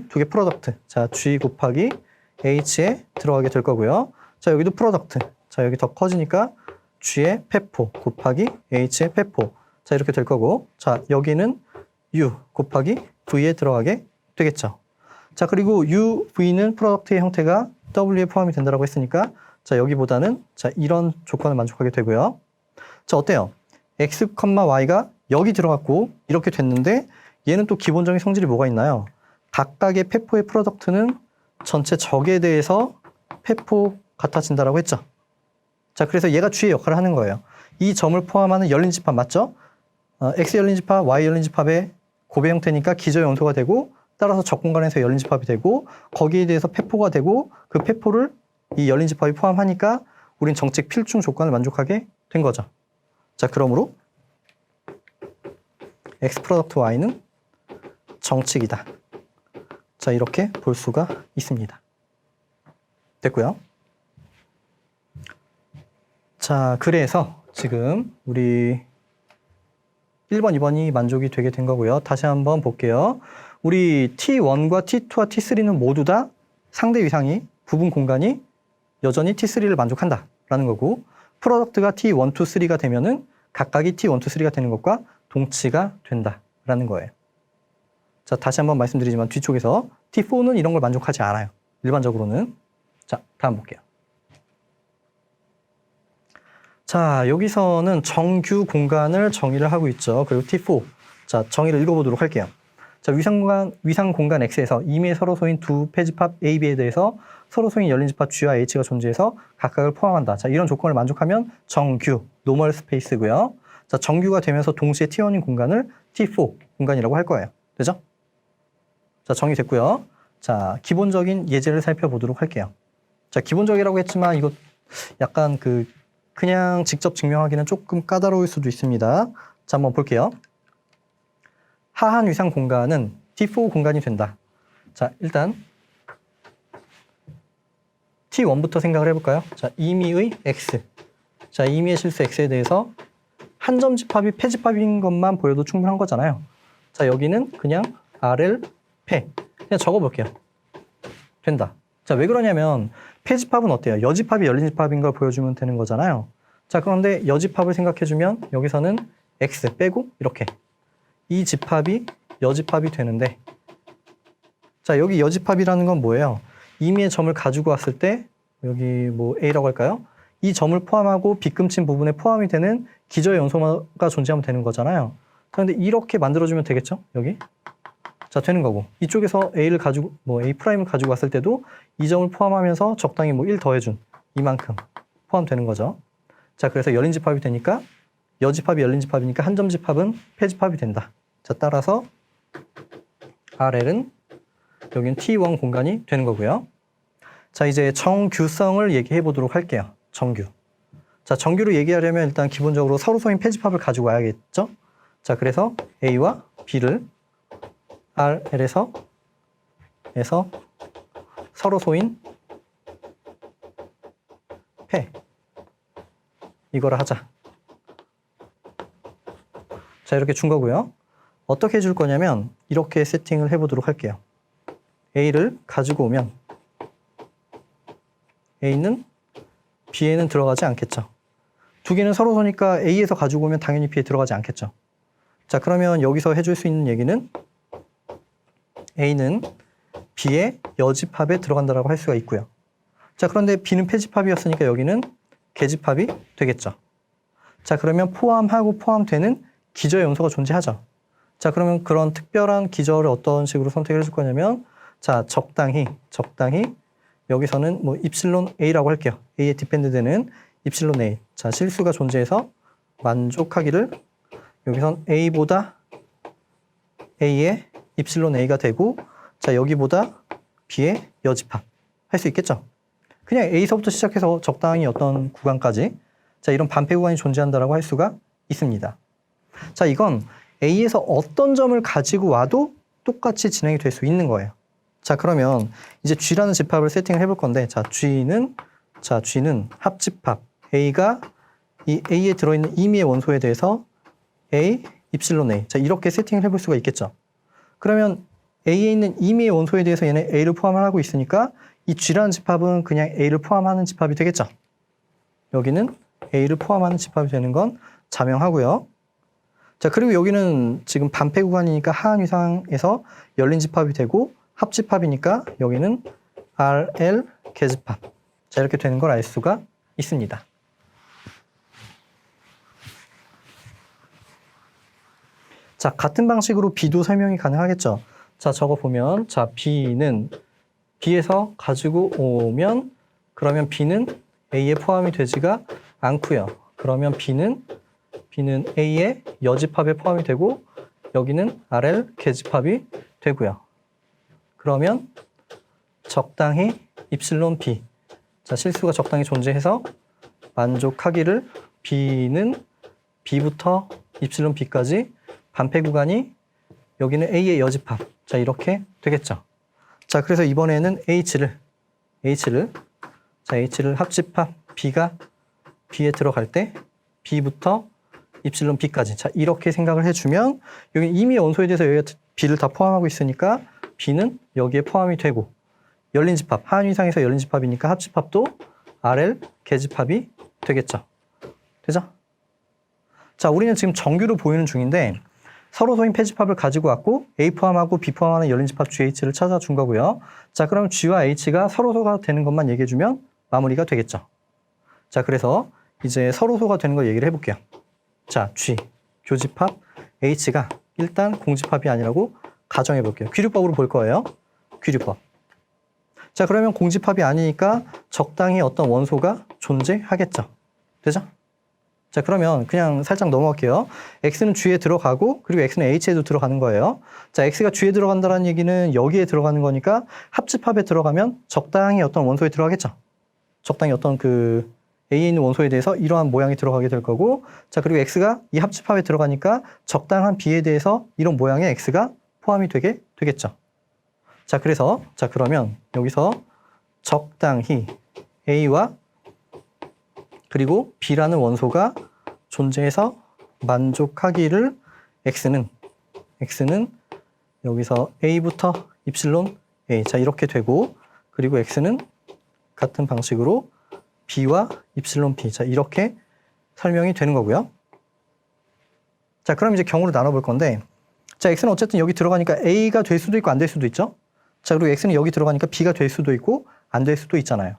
두 개 프로덕트. 자, G 곱하기 H에 들어가게 될 거고요. 자, 여기도 프로덕트. 자, 여기 더 커지니까 G의 페포 곱하기 H의 페포. 자, 이렇게 될 거고. 자, 여기는 U 곱하기 V에 들어가게 되겠죠. 자, 그리고 U, V는 프로덕트의 형태가 W에 포함이 된다고 했으니까 자, 여기보다는 자, 이런 조건을 만족하게 되고요. 자, 어때요? x, y가 여기 들어갔고 이렇게 됐는데 얘는 또 기본적인 성질이 뭐가 있나요? 각각의 페포의 프로덕트는 전체 적에 대해서 페포 같아진다라고 했죠. 자, 그래서 얘가 G의 역할을 하는 거예요. 이 점을 포함하는 열린 집합 맞죠? X 열린 집합, Y 열린 집합의 고배 형태니까 기저 영토가 되고 따라서 적 공간에서 열린 집합이 되고 거기에 대해서 페포가 되고 그 페포를 이 열린 집합이 포함하니까 우린 정책 필충 조건을 만족하게 된 거죠. 자, 그러므로 X 프로덕트 Y는 정칙이다. 자, 이렇게 볼 수가 있습니다. 됐고요. 자, 그래서 지금 우리 1번, 2번이 만족이 되게 된 거고요. 다시 한번 볼게요. 우리 T1과 T2와 T3는 모두 다 상대 위상이 부분 공간이 여전히 T3를 만족한다라는 거고 프로덕트가 T1, 2, 3가 되면은 각각이 T1, 2, 3가 되는 것과 동치가 된다라는 거예요. 자, 다시 한번 말씀드리지만 뒤쪽에서 T4는 이런 걸 만족하지 않아요. 일반적으로는. 자, 다음 볼게요. 자, 여기서는 정규 공간을 정의를 하고 있죠. 그리고 T4. 자, 정의를 읽어보도록 할게요. 자, 위상 공간 X에서 임의의 서로소인 두 폐집합 A, B에 대해서 서로소인 열린 집합 G와 H가 존재해서 각각을 포함한다. 자, 이런 조건을 만족하면 정규, 노멀 스페이스고요. 자, 정규가 되면서 동시에 T1인 공간을 T4 공간이라고 할 거예요. 되죠? 자, 정의됐고요. 자, 기본적인 예제를 살펴보도록 할게요. 자, 기본적이라고 했지만 이거 약간 그냥 직접 증명하기는 조금 까다로울 수도 있습니다. 자, 한번 볼게요. 하한 위상 공간은 T4 공간이 된다. 자, 일단 T1부터 생각을 해볼까요? 자, 임의의 X. 자, 임의의 실수 X에 대해서 한 점 집합이 폐집합인 것만 보여도 충분한 거잖아요. 자, 여기는 그냥 RL 폐. 그냥 적어볼게요. 된다. 자, 왜 그러냐면 폐집합은 어때요? 여집합이 열린 집합인 걸 보여주면 되는 거잖아요. 자, 그런데 여집합을 생각해주면 여기서는 X 빼고 이렇게 이 집합이 여집합이 되는데, 자, 여기 여집합이라는 건 뭐예요? 임의의 점을 가지고 왔을 때 여기 뭐 A라고 할까요? 이 점을 포함하고 빗금친 부분에 포함이 되는 기저의 연소가 존재하면 되는 거잖아요. 그런데 이렇게 만들어주면 되겠죠? 여기. 자, 되는 거고. 이쪽에서 A를 가지고, A'을 가지고 왔을 때도 이 점을 포함하면서 적당히 1 더해준 이만큼 포함되는 거죠. 자, 그래서 열린 집합이 되니까 여집합이 열린 집합이니까 한 점 집합은 폐집합이 된다. 자, 따라서 RL은 여기는 T1 공간이 되는 거고요. 자, 이제 정규성을 얘기해 보도록 할게요. 정규. 자, 정규를 얘기하려면 일단 기본적으로 서로소인 폐집합을 가지고 와야겠죠? 자, 그래서 A와 B를 RL에서 서로소인 폐 이거를 하자. 자, 이렇게 준 거고요. 어떻게 줄 거냐면 이렇게 세팅을 해보도록 할게요. A를 가지고 오면 A는 B에는 들어가지 않겠죠. 두 개는 서로소니까 A에서 가지고 오면 당연히 B에 들어가지 않겠죠. 자, 그러면 여기서 해줄 수 있는 얘기는 A는 B의 여집합에 들어간다라고 할 수가 있고요. 자, 그런데 B는 폐집합이었으니까 여기는 계집합이 되겠죠. 자, 그러면 포함하고 포함되는 기저의 연소가 존재하죠. 자, 그러면 그런 특별한 기저를 어떤 식으로 선택을 해줄 거냐면, 자, 적당히 여기서는 입실론 A라고 할게요. A에 디펜드 되는 입실론 A. 자, 실수가 존재해서 만족하기를 여기선 A보다 A의 입실론 A가 되고, 자, 여기보다 B의 여집합 할 수 있겠죠. 그냥 A서부터 시작해서 적당히 어떤 구간까지, 자, 이런 반폐 구간이 존재한다라고 할 수가 있습니다. 자, 이건 A에서 어떤 점을 가지고 와도 똑같이 진행이 될 수 있는 거예요. 자, 그러면 이제 G라는 집합을 세팅을 해볼 건데, 자, G는 합집합. A가 이 A에 들어있는 임의의 원소에 대해서 A, 입실론 A. 자, 이렇게 세팅을 해볼 수가 있겠죠. 그러면 A에 있는 임의의 원소에 대해서 얘네 A를 포함을 하고 있으니까 이 G라는 집합은 그냥 A를 포함하는 집합이 되겠죠. 여기는 A를 포함하는 집합이 되는 건 자명하고요. 자, 그리고 여기는 지금 반폐 구간이니까 하한 위상에서 열린 집합이 되고 합집합이니까 여기는 RL 계집합. 자, 이렇게 되는 걸 알 수가 있습니다. 자, 같은 방식으로 B도 설명이 가능하겠죠. 자, 저거 보면, 자, B는 B에서 가지고 오면, 그러면 B는 A에 포함이 되지가 않고요. 그러면 B는 A의 여집합에 포함이 되고, 여기는 RL 계집합이 되고요. 그러면 적당히 입실론 B. 자, 실수가 적당히 존재해서 만족하기를 B는 B부터 입실론 B까지 반폐 구간이 여기는 A의 여집합. 자, 이렇게 되겠죠. 자, 그래서 이번에는 H를 합집합 B가 B에 들어갈 때 B부터 입실론 B까지. 자, 이렇게 생각을 해주면 여기 이미 원소에 대해서 여기가 B를 다 포함하고 있으니까 B는 여기에 포함이 되고, 열린 집합, 하한 위상에서 열린 집합이니까 합집합도 RL 계집합이 되겠죠. 되죠? 자, 우리는 지금 정규로 보이는 중인데 서로소인 폐집합을 가지고 왔고 A 포함하고 B 포함하는 열린 집합 GH를 찾아준 거고요. 자, 그럼 G와 H가 서로소가 되는 것만 얘기해주면 마무리가 되겠죠. 자, 그래서 이제 서로소가 되는 걸 얘기를 해볼게요. 자, G, 교집합, H가 일단 공집합이 아니라고 가정해 볼게요. 귀류법으로 볼 거예요. 귀류법. 자, 그러면 공집합이 아니니까 적당히 어떤 원소가 존재하겠죠. 되죠? 자, 그러면 그냥 살짝 넘어갈게요. X는 G에 들어가고, 그리고 X는 H에도 들어가는 거예요. 자, X가 G에 들어간다는 얘기는 여기에 들어가는 거니까 합집합에 들어가면 적당히 어떤 원소에 들어가겠죠. 적당히 어떤 그 A에 있는 원소에 대해서 이러한 모양이 들어가게 될 거고, 자, 그리고 X가 이 합집합에 들어가니까 적당한 B에 대해서 이런 모양의 X가 포함이 되게 되겠죠. 자, 그래서, 자, 그러면 여기서 적당히 A와 그리고 B라는 원소가 존재해서 만족하기를 X는 여기서 A부터 입실론 A. 자, 이렇게 되고, 그리고 X는 같은 방식으로 B와 입실론 B. 자, 이렇게 설명이 되는 거고요. 자, 그럼 이제 경우를 나눠볼 건데, 자, x는 어쨌든 여기 들어가니까 a가 될 수도 있고 안 될 수도 있죠. 자, 그리고 x는 여기 들어가니까 b가 될 수도 있고 안 될 수도 있잖아요.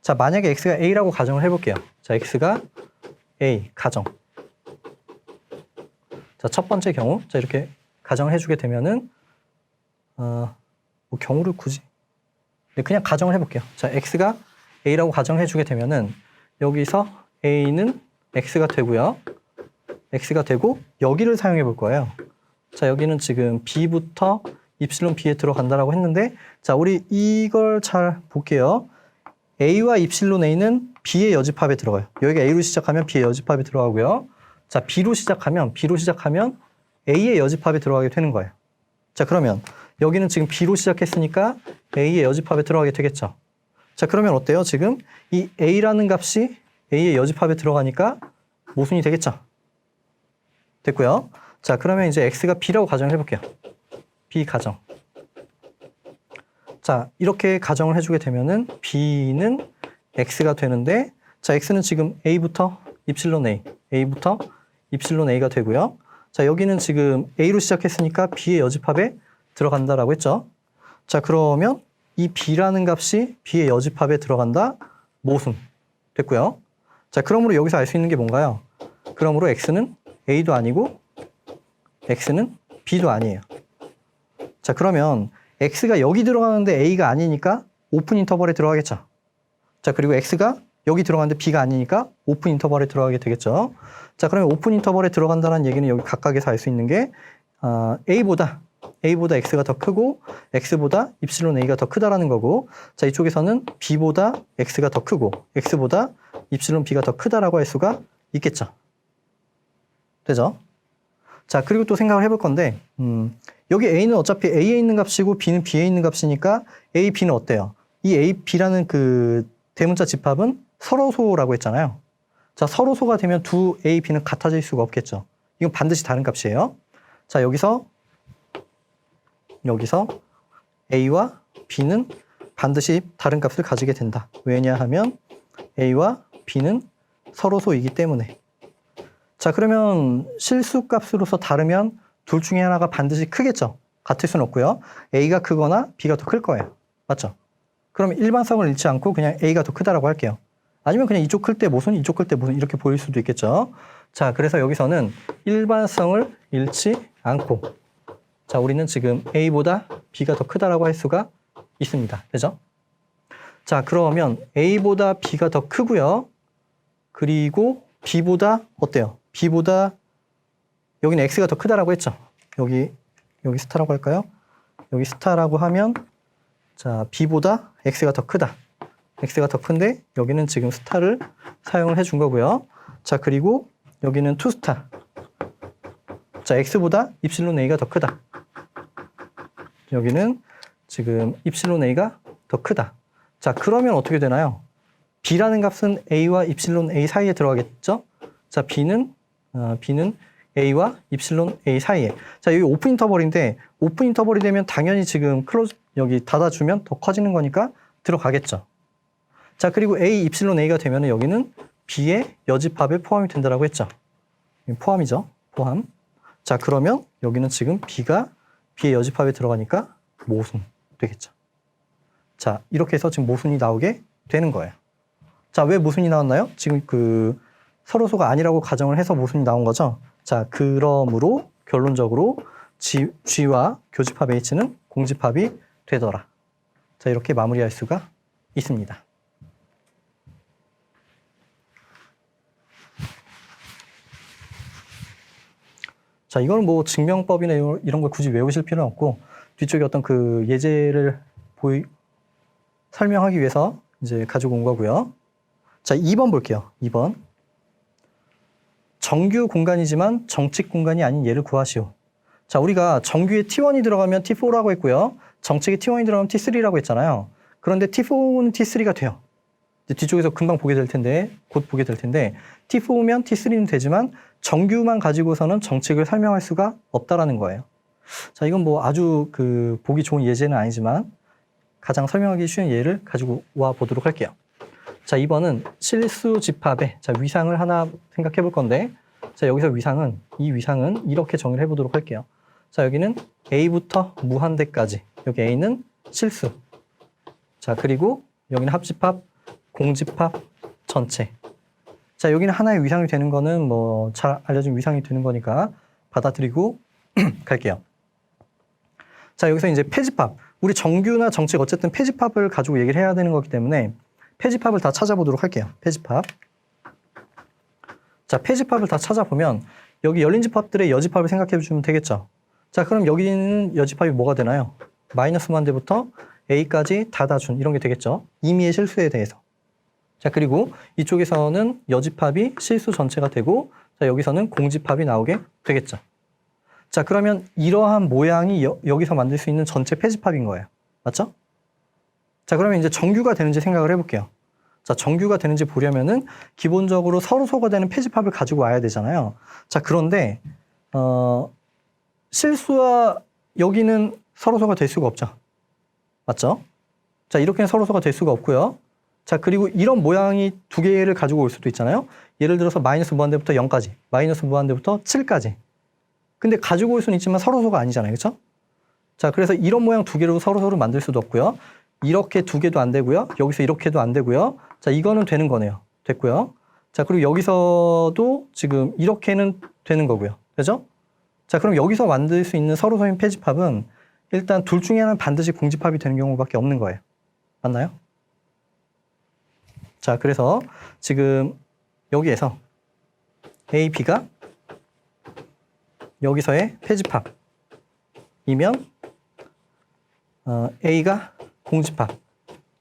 자, 만약에 x가 a라고 가정을 해볼게요. 자, x가 a 가정. 자, 첫 번째 경우, 자, 이렇게 가정을 해주게 되면은 뭐 경우를 굳이 그냥 가정을 해볼게요. 자, x가 a라고 가정을 해주게 되면은 여기서 a는 x가 되고요. x가 되고 여기를 사용해 볼 거예요. 자, 여기는 지금 b부터 입실론 b에 들어간다라고 했는데, 자, 우리 이걸 잘 볼게요. a와 입실론 a는 b의 여집합에 들어가요. 여기가 a로 시작하면 b의 여집합에 들어가고요. 자, b로 시작하면 a의 여집합에 들어가게 되는 거예요. 자, 그러면 여기는 지금 b로 시작했으니까 a의 여집합에 들어가게 되겠죠. 자, 그러면 어때요? 지금 이 a라는 값이 a의 여집합에 들어가니까 모순이 되겠죠. 됐고요. 자, 그러면 이제 x가 b라고 가정을 해볼게요. b 가정. 자, 이렇게 가정을 해주게 되면은 b는 x가 되는데, 자, x는 지금 a부터 입실론 a부터 입실론 a가 되고요. 자, 여기는 지금 a로 시작했으니까 b의 여집합에 들어간다라고 했죠. 자, 그러면 이 b라는 값이 b의 여집합에 들어간다. 모순. 됐고요. 자, 그러므로 여기서 알 수 있는 게 뭔가요? 그러므로 x는 a도 아니고 x는 b도 아니에요. 자, 그러면 x가 여기 들어가는데 a가 아니니까 오픈 인터벌에 들어가겠죠. 자, 그리고 x가 여기 들어가는데 b가 아니니까 오픈 인터벌에 들어가게 되겠죠. 자, 그러면 오픈 인터벌에 들어간다는 얘기는 여기 각각에서 알 수 있는 게 a보다 x가 더 크고 x보다 입실론 a가 더 크다라는 거고, 자, 이쪽에서는 b보다 x가 더 크고 x보다 입실론 b가 더 크다라고 할 수가 있겠죠. 되죠? 자, 그리고 또 생각을 해볼 건데, 여기 a는 어차피 a에 있는 값이고 b는 b에 있는 값이니까 a, b는 어때요? 이 a, b라는 그 대문자 집합은 서로소라고 했잖아요. 자, 서로소가 되면 두 a, b는 같아질 수가 없겠죠. 이건 반드시 다른 값이에요. 자, 여기서 a와 b는 반드시 다른 값을 가지게 된다. 왜냐하면 a와 b는 서로소이기 때문에. 자, 그러면 실수값으로서 다르면 둘 중에 하나가 반드시 크겠죠. 같을 수는 없고요. a가 크거나 b가 더 클 거예요. 맞죠? 그럼 일반성을 잃지 않고 그냥 a가 더 크다라고 할게요. 아니면 그냥 이쪽 클 때 모순, 이쪽 클 때 모순 이렇게 보일 수도 있겠죠. 자, 그래서 여기서는 일반성을 잃지 않고, 자, 우리는 지금 a보다 b가 더 크다라고 할 수가 있습니다. 되죠? 자, 그러면 a보다 b가 더 크고요. 그리고 b보다 어때요? b보다 여기는 x가 더 크다라고 했죠. 여기 스타라고 할까요? 여기 스타라고 하면, 자, b보다 x가 더 크다. x가 더 큰데 여기는 지금 스타를 사용을 해준 거고요. 자, 그리고 여기는 투스타. 자, x보다 입실론 a가 더 크다. 여기는 지금 입실론 a가 더 크다. 자, 그러면 어떻게 되나요? b라는 값은 a와 입실론 a 사이에 들어가겠죠? 자, b는 a와 입실론 a 사이에. 자, 여기 오픈 인터벌인데 오픈 인터벌이 되면 당연히 지금 클로즈 여기 닫아주면 더 커지는 거니까 들어가겠죠. 자, 그리고 a 입실론 a가 되면 여기는 b의 여집합에 포함이 된다라고 했죠. 포함이죠. 포함. 자, 그러면 여기는 지금 b가 b의 여집합에 들어가니까 모순 되겠죠. 자, 이렇게 해서 지금 모순이 나오게 되는 거예요. 자, 왜 모순이 나왔나요? 지금 그 서로소가 아니라고 가정을 해서 모순이 나온 거죠. 자, 그러므로 결론적으로 G와 교집합 H는 공집합이 되더라. 자, 이렇게 마무리할 수가 있습니다. 자, 이거는 뭐 증명법이나 이런 걸 굳이 외우실 필요는 없고, 뒤쪽에 어떤 그 예제를 설명하기 위해서 이제 가지고 온 거고요. 자, 2번 볼게요. 2번. 정규 공간이지만 정칙 공간이 아닌 얘를 구하시오. 자, 우리가 정규에 T1이 들어가면 T4라고 했고요. 정칙에 T1이 들어가면 T3라고 했잖아요. 그런데 T4는 T3가 돼요. 이제 뒤쪽에서 금방 보게 될 텐데, 곧 보게 될 텐데, T4면 T3는 되지만 정규만 가지고서는 정칙을 설명할 수가 없다라는 거예요. 자, 이건 뭐 아주 그 보기 좋은 예제는 아니지만 가장 설명하기 쉬운 예를 가지고 와 보도록 할게요. 자, 2번은 실수 집합의 위상을 하나 생각해 볼 건데, 자, 여기서 이 위상은 이렇게 정의를 해 보도록 할게요. 자, 여기는 A부터 무한대까지. 여기 A는 실수. 자, 그리고 여기는 합집합, 공집합, 전체. 자, 여기는 하나의 위상이 되는 거는 뭐 잘 알려진 위상이 되는 거니까 받아들이고 갈게요. 자, 여기서 이제 패집합. 우리 정규나 정칙 어쨌든 패집합을 가지고 얘기를 해야 되는 거기 때문에 패집합을 다 찾아보도록 할게요. 패집합. 자, 패집합을 다 찾아보면 여기 열린 집합들의 여집합을 생각해 주시면 되겠죠. 자, 그럼 여기는 여집합이 뭐가 되나요? 마이너스 무한대부터 A까지 닫아준 이런 게 되겠죠. 임의의 실수에 대해서. 자, 그리고 이쪽에서는 여집합이 실수 전체가 되고, 자, 여기서는 공집합이 나오게 되겠죠. 자, 그러면 이러한 모양이 여기서 만들 수 있는 전체 패집합인 거예요. 맞죠? 자, 그러면 이제 정규가 되는지 생각을 해볼게요. 자, 정규가 되는지 보려면은 기본적으로 서로소가 되는 패집합을 가지고 와야 되잖아요. 자, 그런데 실수와 여기는 서로소가 될 수가 없죠. 맞죠? 자, 이렇게는 서로소가 될 수가 없고요. 자, 그리고 이런 모양이 두 개를 가지고 올 수도 있잖아요. 예를 들어서 마이너스 무한대부터 0까지, 마이너스 무한대부터 7까지. 근데 가지고 올 수는 있지만 서로소가 아니잖아요. 그렇죠? 자, 그래서 이런 모양 두 개로 서로소를 만들 수도 없고요. 이렇게 두 개도 안 되고요. 여기서 이렇게도 안 되고요. 자, 이거는 되는 거네요. 됐고요. 자, 그리고 여기서도 지금 이렇게는 되는 거고요. 되죠? 자, 그럼 여기서 만들 수 있는 서로소인 패집합은 일단 둘 중에 하나는 반드시 공집합이 되는 경우밖에 없는 거예요. 맞나요? 자, 그래서 지금 여기에서 A, B가 여기서의 패집합이면 A가 공집합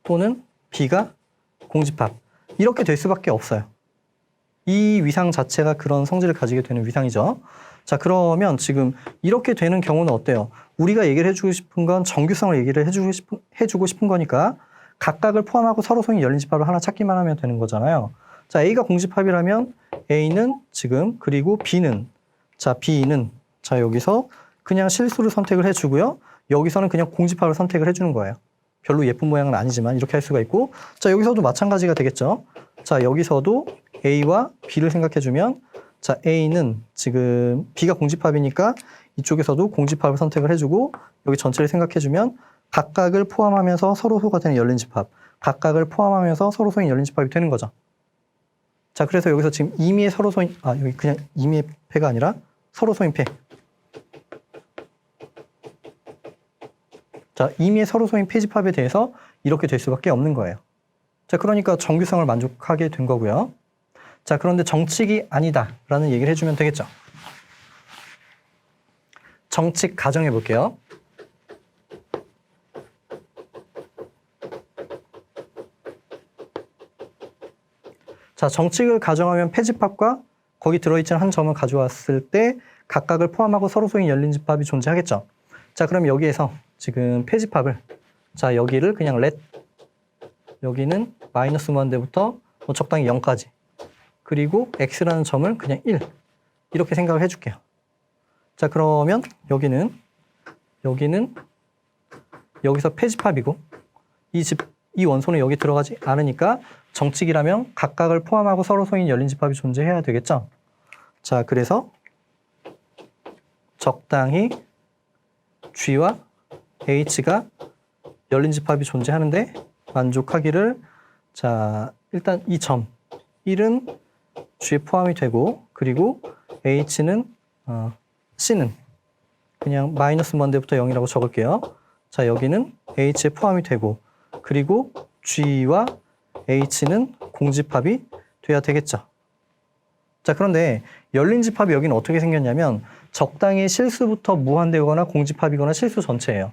또는 B가 공집합 이렇게 될 수밖에 없어요. 이 위상 자체가 그런 성질을 가지게 되는 위상이죠. 자, 그러면 지금 이렇게 되는 경우는 어때요? 우리가 얘기를 해주고 싶은 건 정규성을 얘기를 해주고 싶은 거니까 각각을 포함하고 서로소인 열린 집합을 하나 찾기만 하면 되는 거잖아요. 자, A가 공집합이라면 A는 지금 그리고 B는 자, B는 자, 여기서 그냥 실수를 선택을 해주고요. 여기서는 그냥 공집합을 선택을 해주는 거예요. 별로 예쁜 모양은 아니지만 이렇게 할 수가 있고, 자, 여기서도 마찬가지가 되겠죠. 자, 여기서도 A와 B를 생각해주면 자, A는 지금 B가 공집합이니까 이쪽에서도 공집합을 선택을 해주고 여기 전체를 생각해주면 각각을 포함하면서 서로소가 되는 열린 집합, 각각을 포함하면서 서로소인 열린 집합이 되는 거죠. 자, 그래서 여기서 지금 임의의 서로소인, 여기 그냥 임의의 패가 아니라 서로소인 패. 자, 임의의 서로소인 패집합에 대해서 이렇게 될 수밖에 없는 거예요. 자, 그러니까 정규성을 만족하게 된 거고요. 자, 그런데 정칙이 아니다라는 얘기를 해주면 되겠죠. 정칙 가정해 볼게요. 자, 정칙을 가정하면 패집합과 거기 들어있는 한 점을 가져왔을 때 각각을 포함하고 서로소인 열린 집합이 존재하겠죠. 자, 그럼 여기에서 지금 패집합을 자, 여기를 그냥 let 여기는 마이너스 무한대부터 뭐 적당히 0까지 그리고 x라는 점을 그냥 1 이렇게 생각을 해줄게요. 자, 그러면 여기는 여기서 패집합이고 이 원소는 여기 들어가지 않으니까 정칙이라면 각각을 포함하고 서로소인 열린 집합이 존재해야 되겠죠. 자, 그래서 적당히 G와 H가 열린 집합이 존재하는데 만족하기를 자, 일단 이 점 1은 G에 포함이 되고 그리고 H는 C는 그냥 마이너스 무한대부터 0이라고 적을게요. 자, 여기는 H에 포함이 되고 그리고 G와 H는 공집합이 돼야 되겠죠. 자, 그런데 열린 집합이 여기는 어떻게 생겼냐면 적당히 실수부터 무한대거나 공집합이거나 실수 전체예요.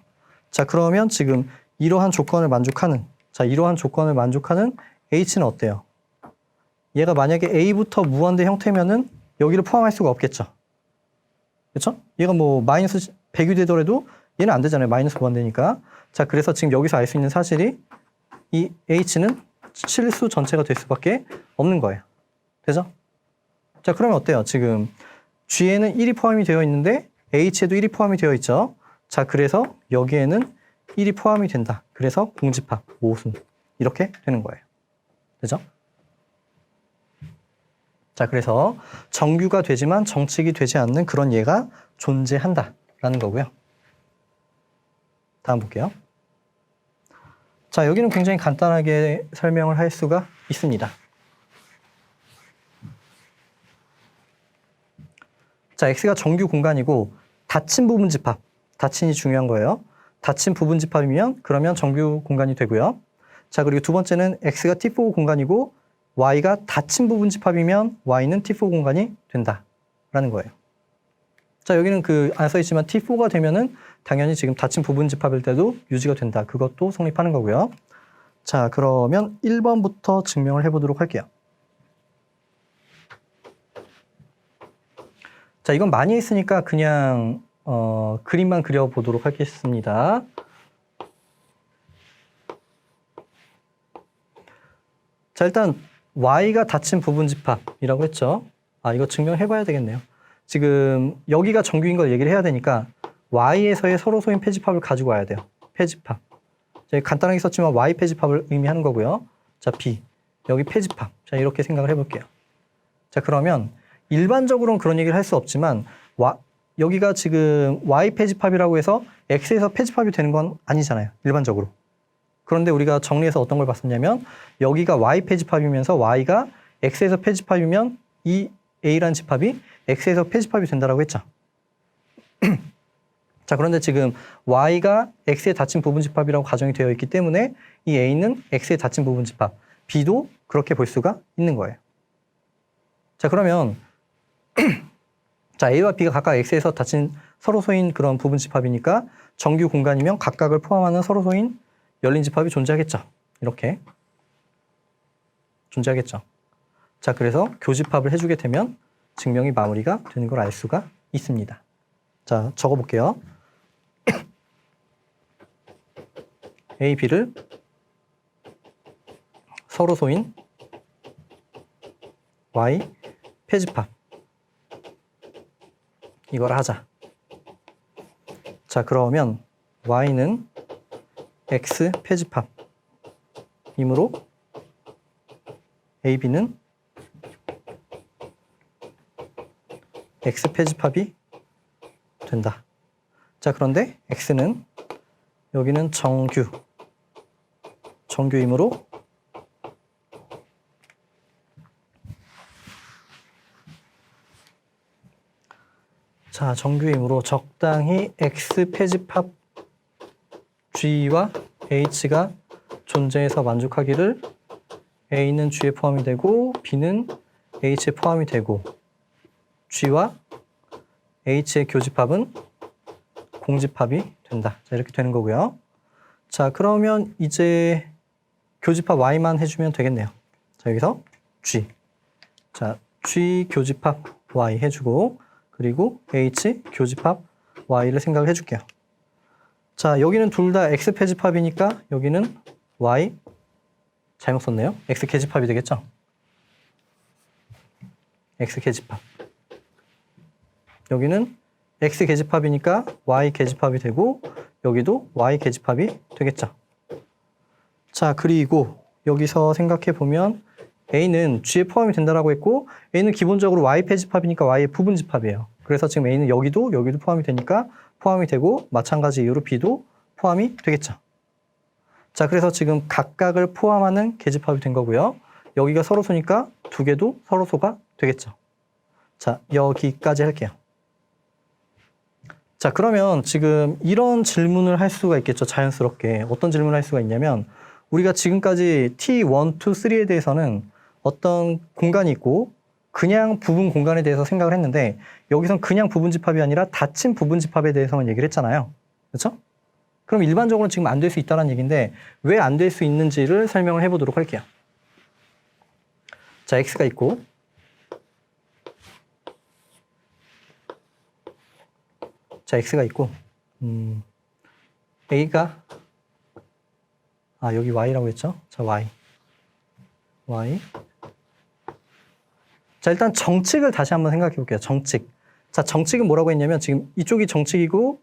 자, 그러면 지금 이러한 조건을 만족하는 H는 어때요? 얘가 만약에 A부터 무한대 형태면은 여기를 포함할 수가 없겠죠. 그렇죠? 얘가 뭐 마이너스 100이 되더라도 얘는 안 되잖아요. 마이너스 무한대니까. 자, 그래서 지금 여기서 알 수 있는 사실이 이 H는 실수 전체가 될 수밖에 없는 거예요. 되죠? 자, 그러면 어때요? 지금 G에는 1이 포함이 되어 있는데 H에도 1이 포함이 되어 있죠. 자, 그래서 여기에는 1이 포함이 된다. 그래서 공집합, 모순 이렇게 되는 거예요. 되죠? 자, 그래서 정규가 되지만 정칙이 되지 않는 그런 예가 존재한다. 라는 거고요. 다음 볼게요. 자, 여기는 굉장히 간단하게 설명을 할 수가 있습니다. 자, X가 정규 공간이고 닫힌 부분 집합, 닫힌이 중요한 거예요. 닫힌 부분 집합이면 그러면 정규 공간이 되고요. 자, 그리고 두 번째는 X가 T4 공간이고 Y가 닫힌 부분 집합이면 Y는 T4 공간이 된다라는 거예요. 자, 여기는 안 써있지만 T4가 되면은 당연히 지금 닫힌 부분 집합일 때도 유지가 된다. 그것도 성립하는 거고요. 자, 그러면 1번부터 증명을 해보도록 할게요. 자, 이건 많이 했으니까 그냥 그림만 그려보도록 하겠습니다. 자, 일단 Y가 닫힌 부분 집합이라고 했죠. 아, 이거 증명해봐야 되겠네요. 지금 여기가 정규인 걸 얘기를 해야 되니까 Y에서의 서로소인 패집합을 가지고 와야 돼요. 패집합. 간단하게 썼지만 Y 패집합을 의미하는 거고요. 자, B. 여기 패집합. 자, 이렇게 생각을 해볼게요. 자, 그러면 일반적으로는 그런 얘기를 할 수 없지만 여기가 지금 Y 패집합이라고 해서 X에서 패집합이 되는 건 아니잖아요. 일반적으로. 그런데 우리가 정리해서 어떤 걸 봤었냐면 여기가 Y 패집합이면서 Y가 X에서 패집합이면 이 A라는 집합이 X에서 패집합이 된다라고 했죠. 자, 그런데 지금 Y가 X에 닫힌 부분 집합이라고 가정이 되어 있기 때문에 이 A는 X에 닫힌 부분 집합, B도 그렇게 볼 수가 있는 거예요. 자, 그러면 자, A와 B가 각각 X에서 닫힌 서로소인 그런 부분 집합이니까 정규 공간이면 각각을 포함하는 서로소인 열린 집합이 존재하겠죠. 이렇게 존재하겠죠. 자, 그래서 교집합을 해주게 되면 증명이 마무리가 되는 걸 알 수가 있습니다. 자, 적어볼게요. A, B를 서로소인 Y 패집합 이걸 하자. 자, 그러면 Y는 X 패집합이므로 A, B는 X 패집합이 된다. 자, 그런데 X는 여기는 정규이므로 자, 정규이므로 적당히 X 패집합 G와 H가 존재해서 만족하기를 A는 G에 포함이 되고 B는 H에 포함이 되고 G와 H의 교집합은 공집합이 된다. 자, 이렇게 되는 거고요. 자, 그러면 이제 교집합 Y만 해주면 되겠네요. 자, 여기서 G. 자, G 교집합 Y 해주고 그리고 H 교집합 Y를 생각을 해줄게요. 자, 여기는 둘 다 X 패집합이니까 여기는 Y 잘못 썼네요. X 계집합이 되겠죠? X 계집합. 여기는 X 계집합이니까 Y 계집합이 되고 여기도 Y 계집합이 되겠죠. 자, 그리고 여기서 생각해 보면 A는 G에 포함이 된다라고 했고 A는 기본적으로 Y 패집합이니까 Y의 부분 집합이에요. 그래서 지금 A는 여기도 포함이 되니까 포함이 되고 마찬가지 이유로 B도 포함이 되겠죠. 자, 그래서 지금 각각을 포함하는 계집합이 된 거고요. 여기가 서로소니까 두 개도 서로소가 되겠죠. 자, 여기까지 할게요. 자, 그러면 지금 이런 질문을 할 수가 있겠죠. 자연스럽게. 어떤 질문을 할 수가 있냐면 우리가 지금까지 T1, 2, 3에 대해서는 어떤 공간이 있고 그냥 부분 공간에 대해서 생각을 했는데 여기선 그냥 부분 집합이 아니라 닫힌 부분 집합에 대해서만 얘기를 했잖아요. 그렇죠? 그럼 일반적으로는 지금 안 될 수 있다는 얘기인데 왜 안 될 수 있는지를 설명을 해보도록 할게요. 자, X가 있고 자, X가 있고 A가 여기 Y라고 했죠? 자, Y. 자, 일단 정칙을 다시 한번 생각해 볼게요. 정칙. 자, 정칙은 뭐라고 했냐면 지금 이쪽이 정칙이고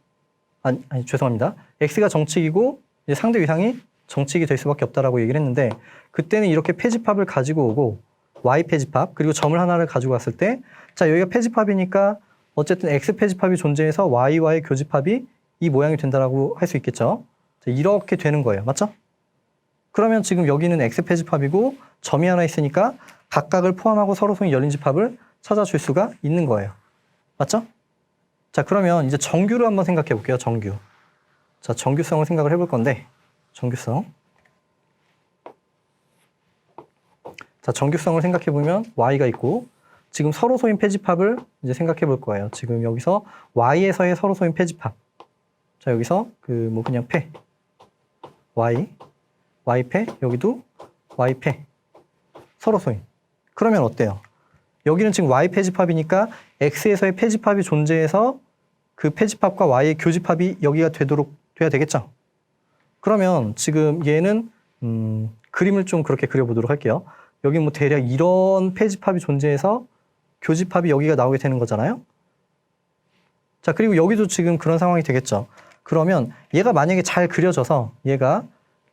아니 죄송합니다. X가 정칙이고 이제 상대 위상이 정칙이 될 수밖에 없다라고 얘기를 했는데 그때는 이렇게 패집합을 가지고 오고 Y 패집합 그리고 점을 하나를 가지고 왔을 때 자, 여기가 패집합이니까 어쨌든 X 페지팝이 존재해서 Y와의 교집합이 이 모양이 된다라고 할 수 있겠죠. 자, 이렇게 되는 거예요. 맞죠? 그러면 지금 여기는 X 페지팝이고 점이 하나 있으니까 각각을 포함하고 서로 소인 열린 집합을 찾아줄 수가 있는 거예요. 맞죠? 자, 그러면 이제 정규를 한번 생각해 볼게요. 정규. 자, 정규성을 생각을 해볼 건데, 정규성. 자, 정규성을 생각해 보면 Y가 있고, 지금 서로 소인 페집합을 이제 생각해 볼 거예요. 지금 여기서 Y에서의 서로 소인 페집합. 자, 여기서 그냥 패. Y패, 여기도 Y패. 서로 소인. 그러면 어때요? 여기는 지금 Y 페집합이니까 X에서의 페집합이 존재해서 그 페집합과 Y의 교집합이 여기가 돼야 되겠죠? 그러면 지금 얘는 그림을 좀 그렇게 그려보도록 할게요. 여기 뭐 대략 이런 페집합이 존재해서 교집합이 여기가 나오게 되는 거잖아요. 자, 그리고 여기도 지금 그런 상황이 되겠죠. 그러면 얘가 만약에 잘 그려져서 얘가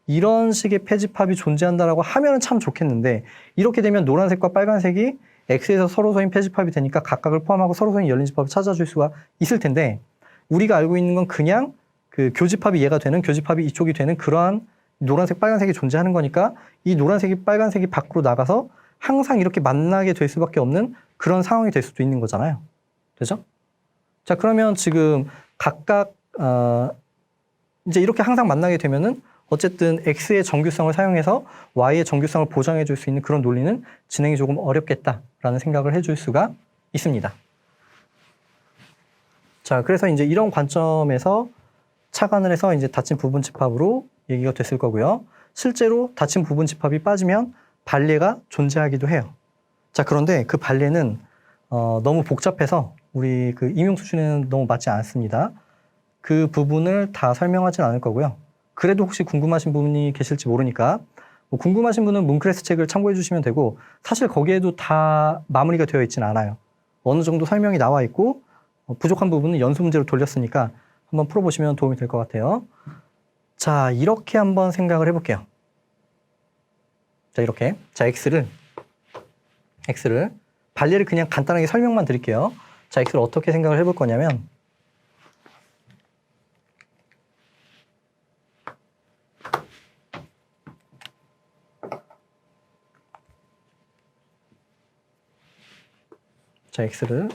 이런 식의 페집합이 존재한다라고 하면은 참 좋겠는데, 이렇게 되면 노란색과 빨간색이 X에서 서로 소인 페집합이 되니까 각각을 포함하고 서로 소인 열린 집합을 찾아줄 수가 있을 텐데, 우리가 알고 있는 건 그냥 그 교집합이 얘가 되는, 교집합이 이쪽이 되는 그러한 노란색, 빨간색이 존재하는 거니까 이 노란색이, 빨간색이 밖으로 나가서 항상 이렇게 만나게 될 수밖에 없는 그런 상황이 될 수도 있는 거잖아요. 되죠? 자, 그러면 지금 각각 이제 이렇게 항상 만나게 되면은 어쨌든 X의 정규성을 사용해서 Y의 정규성을 보장해 줄 수 있는 그런 논리는 진행이 조금 어렵겠다라는 생각을 해줄 수가 있습니다. 자, 그래서 이제 이런 관점에서 착안을 해서 이제 닫힌 부분 집합으로 얘기가 됐을 거고요. 실제로 닫힌 부분 집합이 빠지면 발례가 존재하기도 해요. 자, 그런데 그 발례는 너무 복잡해서 우리 그 임용 수준에는 너무 맞지 않습니다. 그 부분을 다 설명하진 않을 거고요. 그래도 혹시 궁금하신 부분이 계실지 모르니까 뭐 궁금하신 분은 문크래스 책을 참고해 주시면 되고, 사실 거기에도 다 마무리가 되어 있지는 않아요. 어느 정도 설명이 나와 있고 부족한 부분은 연수 문제로 돌렸으니까 한번 풀어보시면 도움이 될 것 같아요. 자, 이렇게 한번 생각을 해볼게요. 자, 이렇게. 자, X를 발례를 그냥 간단하게 설명만 드릴게요. 자, X를 어떻게 생각을 해볼 거냐면, 자, X를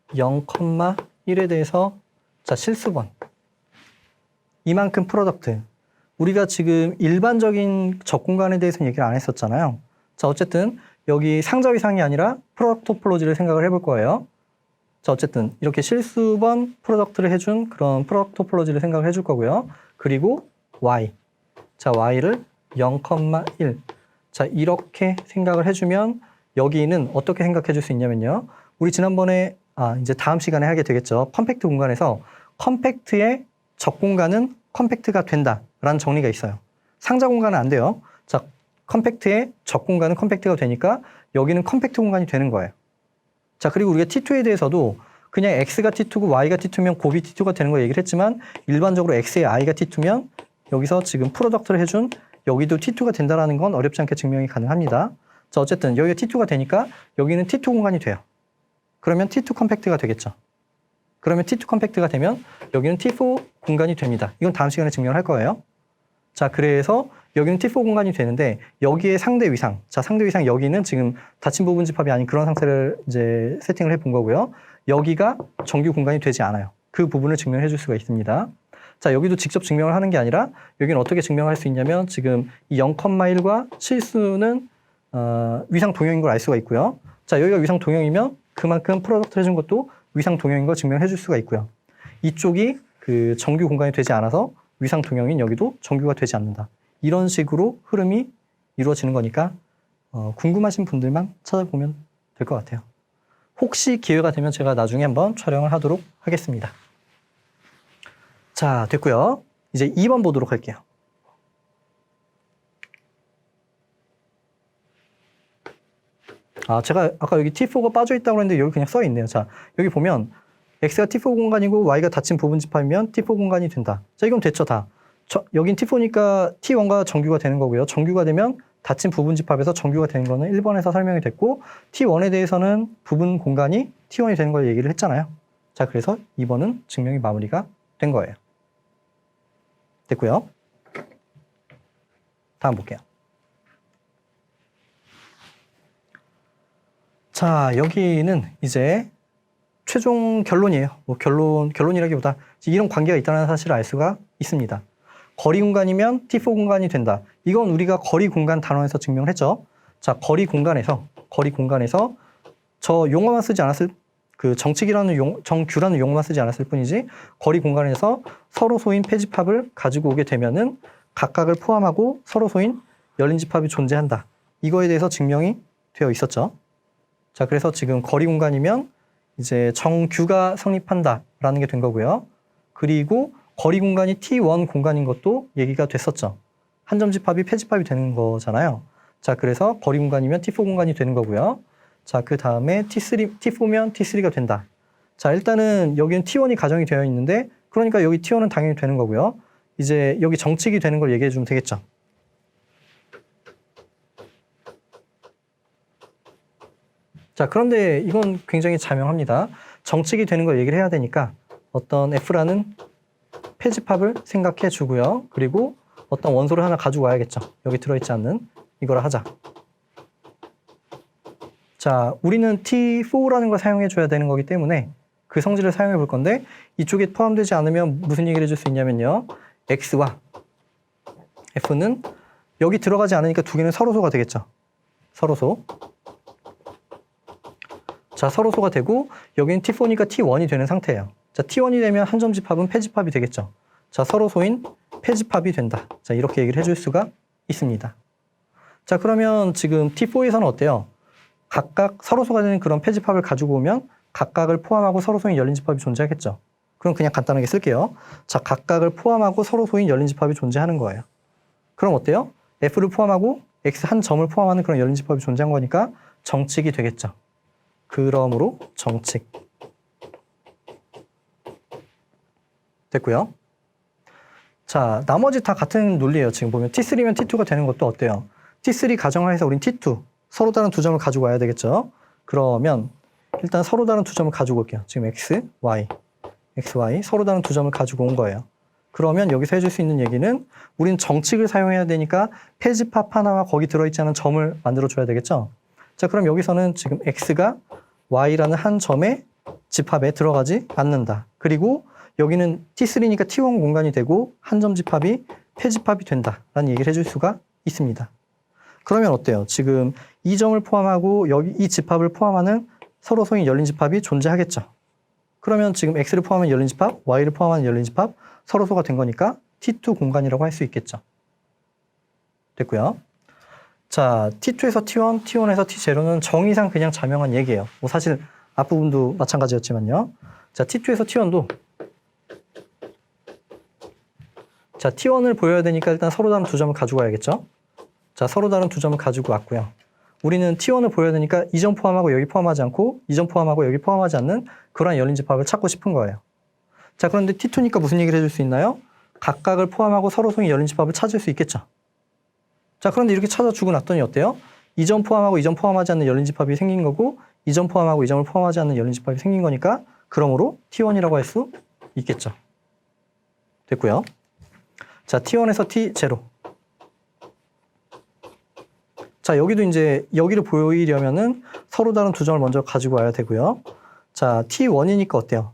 0,1에 대해서 자, 실수번. 이만큼 프로덕트. 우리가 지금 일반적인 적공간에 대해서는 얘기를 안 했었잖아요. 자, 어쨌든 여기 상자 위상이 아니라 프로덕트 토폴로지를 생각을 해볼 거예요. 자, 어쨌든 이렇게 실수번 프로덕트를 해준 그런 프로덕트 토폴로지를 생각을 해줄 거고요. 그리고 Y. 자, Y를 0,1. 자, 이렇게 생각을 해주면 여기는 어떻게 생각해 줄 수 있냐면요. 우리 지난번에, 이제 다음 시간에 하게 되겠죠. 컴팩트 공간에서 컴팩트의 적공간은 컴팩트가 된다라는 정리가 있어요. 상자 공간은 안 돼요. 자, 컴팩트의 적공간은 컴팩트가 되니까 여기는 컴팩트 공간이 되는 거예요. 자, 그리고 우리가 T2에 대해서도 그냥 X가 T2고 Y가 T2면 곱이 T2가 되는 거 얘기를 했지만, 일반적으로 X의 I가 T2면 여기서 지금 프로덕트를 해준 여기도 T2가 된다라는 건 어렵지 않게 증명이 가능합니다. 자, 어쨌든 여기가 T2가 되니까 여기는 T2 공간이 돼요. 그러면 T2 컴팩트가 되겠죠. 그러면 T2 컴팩트가 되면 여기는 T4 공간이 됩니다. 이건 다음 시간에 증명을 할 거예요. 자, 그래서 여기는 T4 공간이 되는데 여기에 상대 위상. 자, 상대 위상 여기는 지금 닫힌 부분 집합이 아닌 그런 상태를 이제 세팅을 해 본 거고요. 여기가 정규 공간이 되지 않아요. 그 부분을 증명해 줄 수가 있습니다. 자, 여기도 직접 증명을 하는 게 아니라 여기는 어떻게 증명할 수 있냐면, 지금 이 0,1과 실수는 위상 동형인 걸 알 수가 있고요. 자, 여기가 위상 동형이면 그만큼 프로덕트를 해준 것도 위상 동형인 걸 증명해 줄 수가 있고요. 이쪽이 그 정규 공간이 되지 않아서 위상 동형인 여기도 정규가 되지 않는다. 이런 식으로 흐름이 이루어지는 거니까 궁금하신 분들만 찾아보면 될 것 같아요. 혹시 기회가 되면 제가 나중에 한번 촬영을 하도록 하겠습니다. 자, 됐고요. 이제 2번 보도록 할게요. 제가 아까 여기 T4가 빠져 있다고 했는데 여기 그냥 써 있네요. 자, 여기 보면 X가 T4 공간이고 Y가 닫힌 부분 집합이면 T4 공간이 된다. 자, 이건 됐죠, 다. 여긴 T4니까 T1과 정규가 되는 거고요. 정규가 되면 닫힌 부분 집합에서 정규가 되는 거는 1번에서 설명이 됐고 T1에 대해서는 부분 공간이 T1이 되는 걸 얘기를 했잖아요. 자, 그래서 2번은 증명이 마무리가 된 거예요. 됐고요. 다음 볼게요. 자, 여기는 이제 최종 결론이에요. 뭐 결론이라기보다 이런 관계가 있다는 사실을 알 수가 있습니다. 거리 공간이면 T4 공간이 된다. 이건 우리가 거리 공간 단원에서 증명을 했죠. 자, 거리 공간에서 저 용어만 쓰지 않았을 그 정규라는 용어만 쓰지 않았을 뿐이지 거리 공간에서 서로 소인 폐집합을 가지고 오게 되면은 각각을 포함하고 서로 소인 열린 집합이 존재한다. 이거에 대해서 증명이 되어 있었죠. 자, 그래서 지금 거리 공간이면 이제 정규가 성립한다라는 게 된 거고요. 그리고 거리 공간이 T1 공간인 것도 얘기가 됐었죠. 한 점 집합이 폐집합이 되는 거잖아요. 자, 그래서 거리 공간이면 T4 공간이 되는 거고요. 자, 그 다음에 T4면 T3가 된다. 자, 일단은 여기는 T1이 가정이 되어 있는데 그러니까 여기 T1은 당연히 되는 거고요. 이제 여기 정칙이 되는 걸 얘기해 주면 되겠죠. 자, 그런데 이건 굉장히 자명합니다. 정칙이 되는 걸 얘기를 해야 되니까 어떤 F라는 폐집합을 생각해 주고요. 그리고 어떤 원소를 하나 가지고 와야겠죠. 여기 들어있지 않는 이걸 하자. 자, 우리는 T4라는 걸 사용해 줘야 되는 거기 때문에 그 성질을 사용해 볼 건데 이쪽에 포함되지 않으면 무슨 얘기를 해줄 수 있냐면요. X와 F는 여기 들어가지 않으니까 두 개는 서로소가 되겠죠. 서로소. 자, 서로소가 되고 여기는 T4니까 T1이 되는 상태예요. 자, T1이 되면 한 점 집합은 폐집합이 되겠죠. 자, 서로소인 폐집합이 된다. 자, 이렇게 얘기를 해줄 수가 있습니다. 자, 그러면 지금 T4에서는 어때요? 각각 서로소가 되는 그런 폐집합을 가지고 오면 각각을 포함하고 서로소인 열린 집합이 존재하겠죠. 그럼 그냥 간단하게 쓸게요. 자, 각각을 포함하고 서로소인 열린 집합이 존재하는 거예요. 그럼 어때요? F를 포함하고 X 한 점을 포함하는 그런 열린 집합이 존재한 거니까 정칙이 되겠죠. 그러므로 정칙. 됐고요. 자, 나머지 다 같은 논리예요. 지금 보면 T3면 T2가 되는 것도 어때요? T3 가정하에서 우린 T2, 서로 다른 두 점을 가지고 와야 되겠죠. 그러면 일단 서로 다른 두 점을 가지고 올게요. 지금 X, Y 서로 다른 두 점을 가지고 온 거예요. 그러면 여기서 해줄 수 있는 얘기는 우린 정칙을 사용해야 되니까 폐집합 하나와 거기 들어있지 않은 점을 만들어줘야 되겠죠. 자, 그럼 여기서는 지금 X가 Y라는 한 점의 집합에 들어가지 않는다. 그리고 여기는 T3니까 T1 공간이 되고 한 점 집합이 폐집합이 된다라는 얘기를 해줄 수가 있습니다. 그러면 어때요? 지금 이 점을 포함하고 여기 이 집합을 포함하는 서로 소인 열린 집합이 존재하겠죠. 그러면 지금 X를 포함한 열린 집합, Y를 포함한 열린 집합, 서로소가 된 거니까 T2 공간이라고 할 수 있겠죠. 됐고요. 자, T2에서 T1, T1에서 T0는 정의상 그냥 자명한 얘기예요. 뭐 사실 앞부분도 마찬가지였지만요. 자, T2에서 T1도 자, T1을 보여야 되니까 일단 서로 다른 두 점을 가지고 와야겠죠. 자, 서로 다른 두 점을 가지고 왔고요. 우리는 T1을 보여야 되니까 이 점 포함하고 여기 포함하지 않고 이 점 포함하고 여기 포함하지 않는 그러한 열린 집합을 찾고 싶은 거예요. 자, 그런데 T2니까 무슨 얘기를 해줄 수 있나요? 각각을 포함하고 서로 소인 열린 집합을 찾을 수 있겠죠. 자, 그런데 이렇게 찾아주고 났더니 어때요? 이 점 포함하고 이 점 포함하지 않는 열린 집합이 생긴 거고 이 점 포함하고 이 점을 포함하지 않는 열린 집합이 생긴 거니까 그러므로 T1이라고 할 수 있겠죠. 됐고요. 자, T1에서 T0. 자, 여기도 이제 여기를 보이려면은 서로 다른 두 점을 먼저 가지고 와야 되고요. 자, T1이니까 어때요?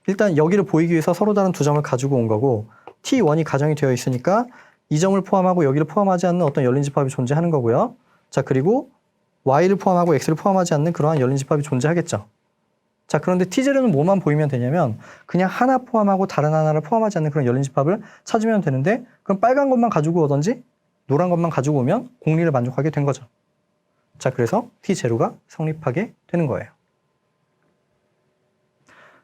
일단 여기를 보이기 위해서 서로 다른 두 점을 가지고 온 거고 T1이 가정이 되어 있으니까 이 점을 포함하고 여기를 포함하지 않는 어떤 열린 집합이 존재하는 거고요. 자, 그리고 Y를 포함하고 X를 포함하지 않는 그러한 열린 집합이 존재하겠죠. 자, 그런데 T0는 뭐만 보이면 되냐면 그냥 하나 포함하고 다른 하나를 포함하지 않는 그런 열린 집합을 찾으면 되는데 그럼 빨간 것만 가지고 오든지 노란 것만 가지고 오면 공리를 만족하게 된 거죠. 자, 그래서 T0가 성립하게 되는 거예요.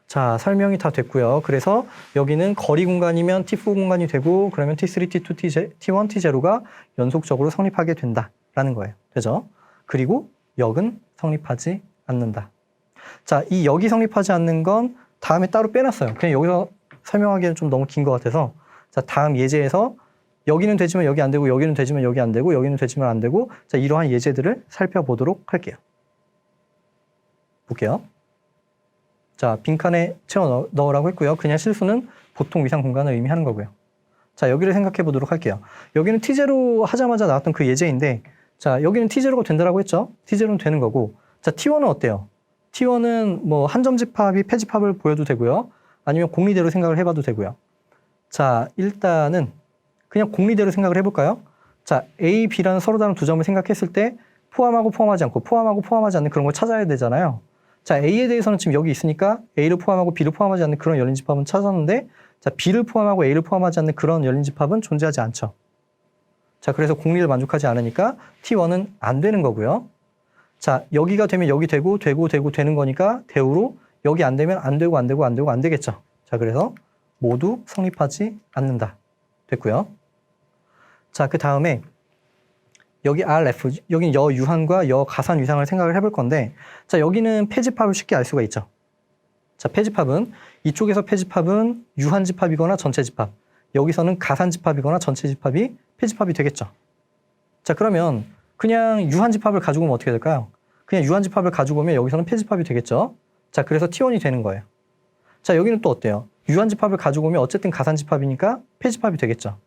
자, 설명이 다 됐고요. 그래서 여기는 거리 공간이면 T4 공간이 되고 그러면 T3, T2, T1, T0가 연속적으로 성립하게 된다라는 거예요. 되죠? 그리고 역은 성립하지 않는다. 자, 이 역이 성립하지 않는 건 다음에 따로 빼놨어요. 그냥 여기서 설명하기에는 좀 너무 긴 것 같아서 자, 다음 예제에서 여기는 되지만 여기 안 되고 여기는 되지만 여기 안 되고 여기는 되지만 안 되고 자 이러한 예제들을 살펴보도록 할게요. 볼게요. 자 빈칸에 채워 넣으라고 했고요. 그냥 실수는 보통 위상 공간을 의미하는 거고요. 자 여기를 생각해 보도록 할게요. 여기는 T0 하자마자 나왔던 그 예제인데 자 여기는 T0가 된다라고 했죠. T0는 되는 거고 자 T1은 어때요? T1은 뭐 한 점 집합이 패집합을 보여도 되고요. 아니면 공리대로 생각을 해봐도 되고요. 자 일단은 그냥 공리대로 생각을 해볼까요? 자 A, B라는 서로 다른 두 점을 생각했을 때 포함하고 포함하지 않고 포함하고 포함하지 않는 그런 걸 찾아야 되잖아요. 자 A에 대해서는 지금 여기 있으니까 A를 포함하고 B를 포함하지 않는 그런 열린 집합은 찾았는데 자 B를 포함하고 A를 포함하지 않는 그런 열린 집합은 존재하지 않죠. 자 그래서 공리를 만족하지 않으니까 T1은 안 되는 거고요. 자 여기가 되면 여기 되고 되는 거니까 대우로 여기 안 되면 안 되고 안 되고 안 되고 안 되겠죠. 자 그래서 모두 성립하지 않는다. 됐고요. 자 그 다음에 여기 RF, 여기는 여유한과 여가산 위상을 생각을 해볼 건데 자 여기는 패집합을 쉽게 알 수가 있죠. 자 패집합은 이쪽에서 패집합은 유한집합이거나 전체집합, 여기서는 가산집합이거나 전체집합이 패집합이 되겠죠. 자 그러면 그냥 유한집합을 가지고 오면 어떻게 될까요? 그냥 유한집합을 가지고 오면 여기서는 패집합이 되겠죠. 자 그래서 T1이 되는 거예요. 자 여기는 또 어때요? 유한집합을 가지고 오면 어쨌든 가산집합이니까 패집합이 되겠죠.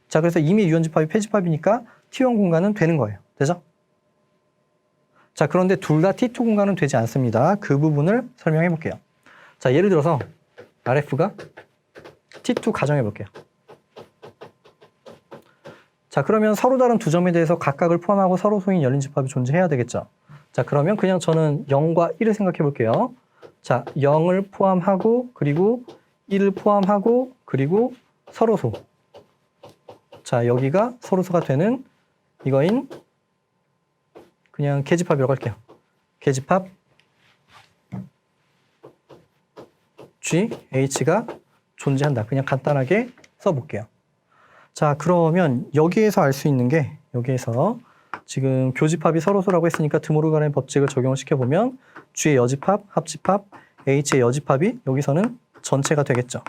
자 그래서 이미 유한집합이 패집합이니까 T1 공간은 되는 거예요. 되죠? 자 그런데 둘 다 T2 공간은 되지 않습니다. 그 부분을 설명해 볼게요. 자 예를 들어서 RF가 T2 가정해 볼게요. 자 그러면 서로 다른 두 점에 대해서 각각을 포함하고 서로 소인 열린 집합이 존재해야 되겠죠. 자 그러면 그냥 저는 0과 1을 생각해 볼게요. 자 0을 포함하고 그리고 1을 포함하고 그리고 서로소. 자 여기가 서로소가 되는 이거인 그냥 계집합이라고 할게요. 계집합 G, H가 존재한다. 그냥 간단하게 써볼게요. 자 그러면 여기에서 알 수 있는 게 여기에서 지금 교집합이 서로소라고 했으니까 드모르간의 법칙을 적용을 시켜보면 G의 여집합, 합집합, H의 여집합이 여기서는 전체가 되겠죠.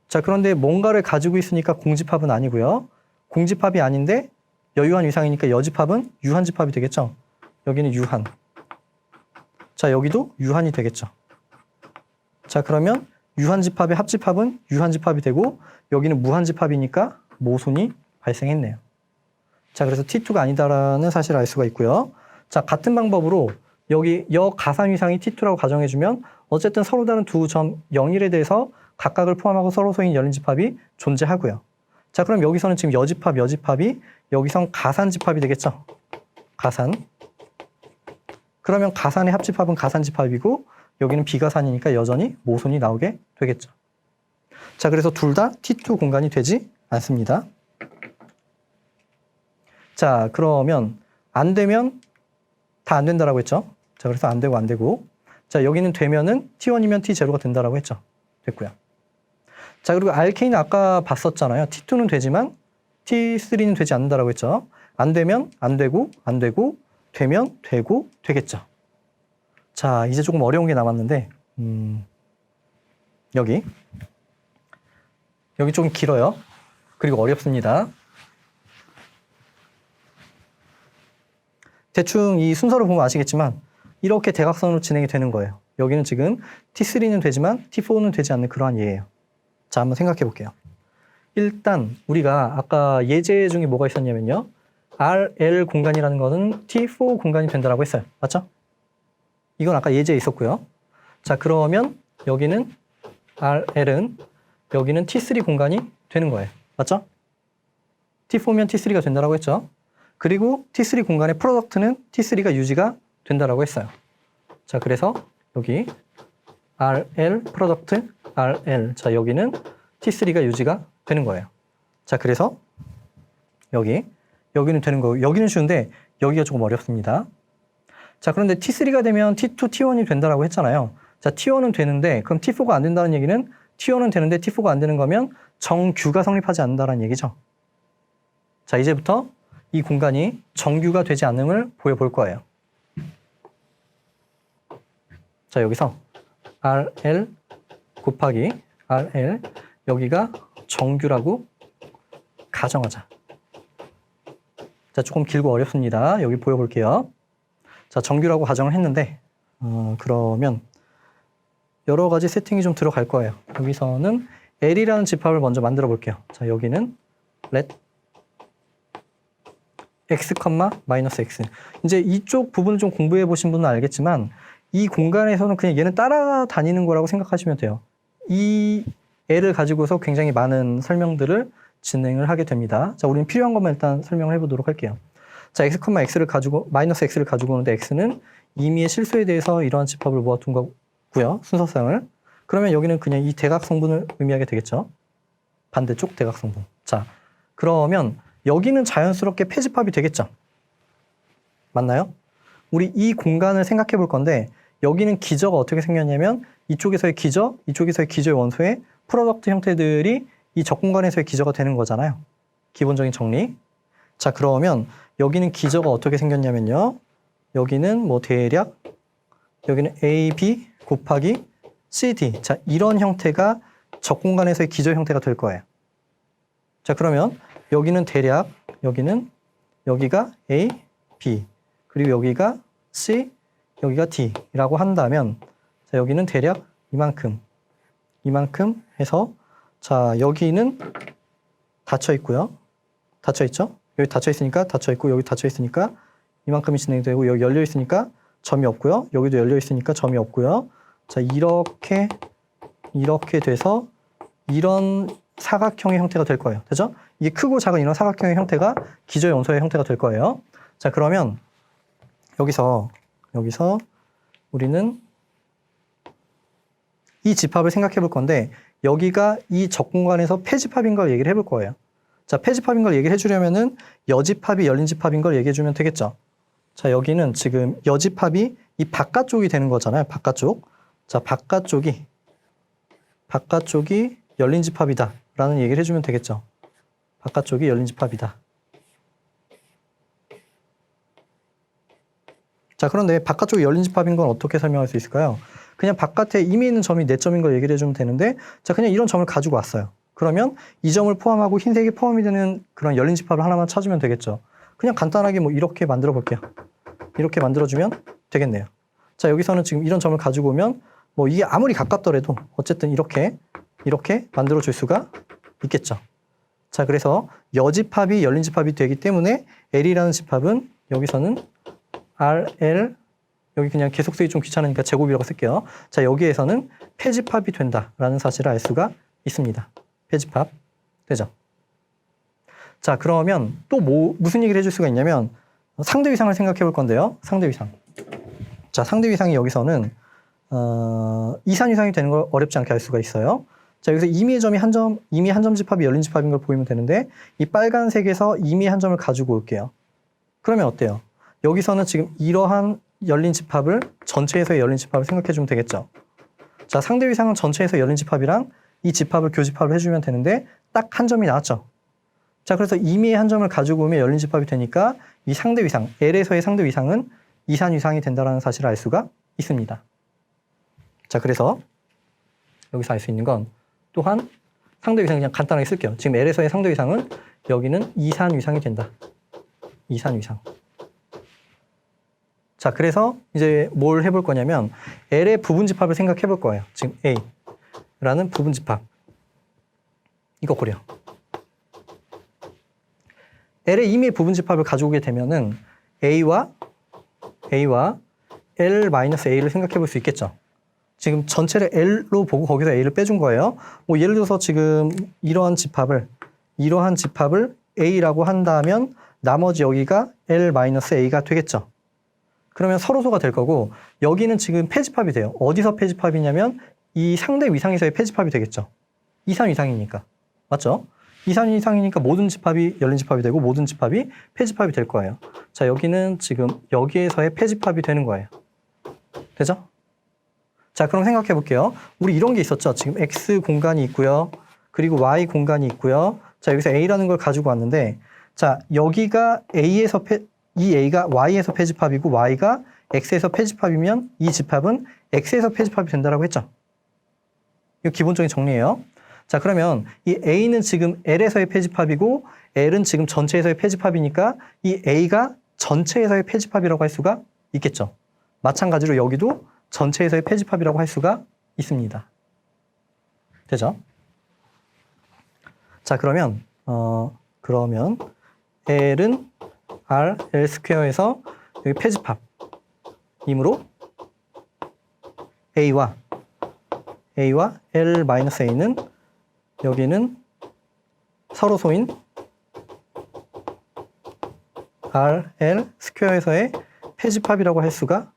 자 그런데 뭔가를 가지고 있으니까 공집합은 아니고요. 공집합이 아닌데 여유한 위상이니까 여집합은 유한집합이 되겠죠. 여기는 유한. 자 여기도 유한이 되겠죠. 자 그러면 유한집합의 합집합은 유한집합이 되고 여기는 무한집합이니까 모순이 발생했네요. 자 그래서 T2가 아니다라는 사실을 알 수가 있고요. 자 같은 방법으로 여기 여가산 위상이 T2라고 가정해주면 어쨌든 서로 다른 두 점 0,1에 대해서 각각을 포함하고 서로 소인 열린 집합이 존재하고요. 자 그럼 여기서는 지금 여집합, 여집합이 여기선 가산집합이 되겠죠. 가산. 그러면 가산의 합집합은 가산집합이고 여기는 비가산이니까 여전히 모순이 나오게 되겠죠. 자 그래서 둘 다 T2 공간이 되지 않습니다. 자 그러면 안 되면 다 안 된다라고 했죠. 자 그래서 안 되고 안 되고 자 여기는 되면은 T1이면 T0가 된다라고 했죠. 됐고요. 자 그리고 알케인은 아까 봤었잖아요. T2는 되지만 T3는 되지 않는다라고 했죠. 안 되면 안 되고 안 되고 되면 되고 되겠죠. 자 이제 조금 어려운 게 남았는데 여기 좀 길어요. 그리고 어렵습니다. 대충 이 순서를 보면 아시겠지만 이렇게 대각선으로 진행이 되는 거예요. 여기는 지금 T3는 되지만 T4는 되지 않는 그러한 예예요. 자 한번 생각해 볼게요. 일단 우리가 아까 예제 중에 뭐가 있었냐면요. RL 공간이라는 것은 T4 공간이 된다라고 했어요. 맞죠? 이건 아까 예제에 있었고요. 자 그러면 여기는 RL은 여기는 T3 공간이 되는 거예요. 맞죠? T4면 T3가 된다라고 했죠. 그리고 T3 공간의 프로덕트는 T3가 유지가 된다라고 했어요. 자 그래서 여기 RL 프로덕트 RL. 자 여기는 T3가 유지가 되는 거예요. 자 그래서 여기는 되는 거고 여기는 쉬운데 여기가 조금 어렵습니다. 자 그런데 T3가 되면 T2, T1이 된다라고 했잖아요. 자 T1은 되는데 그럼 T4가 안 된다는 얘기는 T1은 되는데 T4가 안 되는 거면 정규가 성립하지 않는다는 얘기죠. 자 이제부터 이 공간이 정규가 되지 않음을 보여볼 거예요. 자 여기서 RL 곱하기 RL 여기가 정규라고 가정하자. 자, 조금 길고 어렵습니다. 여기 보여볼게요. 자, 정규라고 가정을 했는데 그러면 여러 가지 세팅이 좀 들어갈 거예요. 여기서는 L이라는 집합을 먼저 만들어 볼게요. 자, 여기는 let x, 마이너스 x. 이제 이쪽 부분을 좀 공부해 보신 분은 알겠지만 이 공간에서는 그냥 얘는 따라다니는 거라고 생각하시면 돼요. 이 L을 가지고서 굉장히 많은 설명들을 진행을 하게 됩니다. 자, 우리는 필요한 것만 일단 설명을 해보도록 할게요. 자, x, x를 가지고, 마이너스 x를 가지고 오는데 x는 임의의 실수에 대해서 이러한 집합을 모아둔 거고요. 순서상을. 그러면 여기는 그냥 이 대각성분을 의미하게 되겠죠. 반대쪽 대각성분. 자, 그러면 여기는 자연스럽게 패집합이 되겠죠. 맞나요? 우리 이 공간을 생각해 볼 건데 여기는 기저가 어떻게 생겼냐면 이쪽에서의 기저, 이쪽에서의 기저의 원소의 프로덕트 형태들이 이 적공간에서의 기저가 되는 거잖아요. 기본적인 정리. 자, 그러면 여기는 기저가 어떻게 생겼냐면요. 여기는 뭐 대략 여기는 AB 곱하기 CD. 자, 이런 형태가 적공간에서의 기저 형태가 될 거예요. 자, 그러면 여기는 대략 여기는 여기가 A, B 그리고 여기가 C, 여기가 D라고 한다면 자, 여기는 대략 이만큼 해서 자, 여기는 닫혀 있고요. 닫혀 있죠? 여기 닫혀 있으니까 닫혀 있고 여기 닫혀 있으니까 이만큼이 진행되고 여기 열려 있으니까 점이 없고요. 여기도 열려 있으니까 점이 없고요. 자, 이렇게 돼서 이런 사각형의 형태가 될 거예요. 되죠? 이게 크고 작은 이런 사각형의 형태가 기저의 원소의 형태가 될 거예요. 자, 그러면 여기서 우리는 이 집합을 생각해 볼 건데 여기가 이 적공간에서 패집합인 걸 얘기를 해볼 거예요. 자, 패집합인 걸 얘기를 해주려면은 여집합이 열린 집합인 걸 얘기해 주면 되겠죠. 자, 여기는 지금 여집합이 이 바깥쪽이 되는 거잖아요. 바깥쪽. 자, 바깥쪽이 열린 집합이다 라는 얘기를 해주면 되겠죠. 바깥쪽이 열린 집합이다. 자, 그런데 바깥쪽이 열린 집합인 건 어떻게 설명할 수 있을까요? 그냥 바깥에 이미 있는 점이 4점인 걸 얘기를 해주면 되는데 자, 그냥 이런 점을 가지고 왔어요. 그러면 이 점을 포함하고 흰색이 포함이 되는 그런 열린 집합을 하나만 찾으면 되겠죠. 그냥 간단하게 뭐 이렇게 만들어 볼게요. 이렇게 만들어주면 되겠네요. 자, 여기서는 지금 이런 점을 가지고 오면 뭐 이게 아무리 가깝더라도 어쨌든 이렇게 만들어 줄 수가 있겠죠. 자, 그래서 여집합이 열린 집합이 되기 때문에 L이라는 집합은 여기서는 RL 여기 그냥 계속 쓰기 좀 귀찮으니까 제곱이라고 쓸게요. 자, 여기에서는 패집합이 된다라는 사실을 알 수가 있습니다. 패집합 되죠. 자, 그러면 또 무슨 얘기를 해줄 수가 있냐면 상대 위상을 생각해 볼 건데요. 상대 위상. 자, 상대 위상이 여기서는 이산 위상이 되는 걸 어렵지 않게 알 수가 있어요. 자, 여기서 임의의 점이 임의 한 점 집합이 열린 집합인 걸 보이면 되는데 이 빨간색에서 임의 한 점을 가지고 올게요. 그러면 어때요? 여기서는 지금 이러한 열린 집합을 전체에서의 열린 집합을 생각해 주면 되겠죠. 자, 상대 위상은 전체에서 열린 집합이랑 이 집합을 교집합을 해주면 되는데 딱 한 점이 나왔죠. 자, 그래서 임의의 한 점을 가지고 오면 열린 집합이 되니까 이 상대 위상, L에서의 상대 위상은 이산 위상이 된다는 사실을 알 수가 있습니다. 자, 그래서 여기서 알 수 있는 건 또한 상대 위상 그냥 간단하게 쓸게요. 지금 L에서의 상대 위상은 여기는 이산 위상이 된다. 이산 위상. 자, 그래서 이제 뭘 해볼 거냐면 L의 부분집합을 생각해 볼 거예요. 지금 A라는 부분집합. 이거 고려. L의 임의의 부분집합을 가져오게 되면은 A와 L-A를 생각해 볼 수 있겠죠. 지금 전체를 L로 보고 거기서 A를 빼준 거예요. 뭐 예를 들어서 지금 이러한 집합을 A라고 한다면 나머지 여기가 L-A가 되겠죠. 그러면 서로소가 될 거고 여기는 지금 패집합이 돼요. 어디서 패집합이냐면 이 상대 위상에서의 패집합이 되겠죠. 이산 위상이니까. 맞죠? 이산 위상이니까 모든 집합이 열린 집합이 되고 모든 집합이 패집합이 될 거예요. 자, 여기는 지금 여기에서의 패집합이 되는 거예요. 되죠? 자, 그럼 생각해 볼게요. 우리 이런 게 있었죠. 지금 X 공간이 있고요. 그리고 Y 공간이 있고요. 자, 여기서 A라는 걸 가지고 왔는데 자, 여기가 이 A가 Y에서 패집합이고 Y가 X에서 패집합이면 이 집합은 X에서 패집합이 된다라고 했죠. 이거 기본적인 정리예요. 자, 그러면 이 A는 지금 L에서의 폐집합이고 L은 지금 전체에서의 폐집합이니까 이 A가 전체에서의 폐집합이라고 할 수가 있겠죠. 마찬가지로 여기도 전체에서의 폐집합이라고 할 수가 있습니다. 되죠? 자, 그러면 L은 R, L 스퀘어에서 여기 폐집합이므로 A와 L-A는 여기는 서로소인 R, L 스퀘어에서의 폐집합이라고 할 수가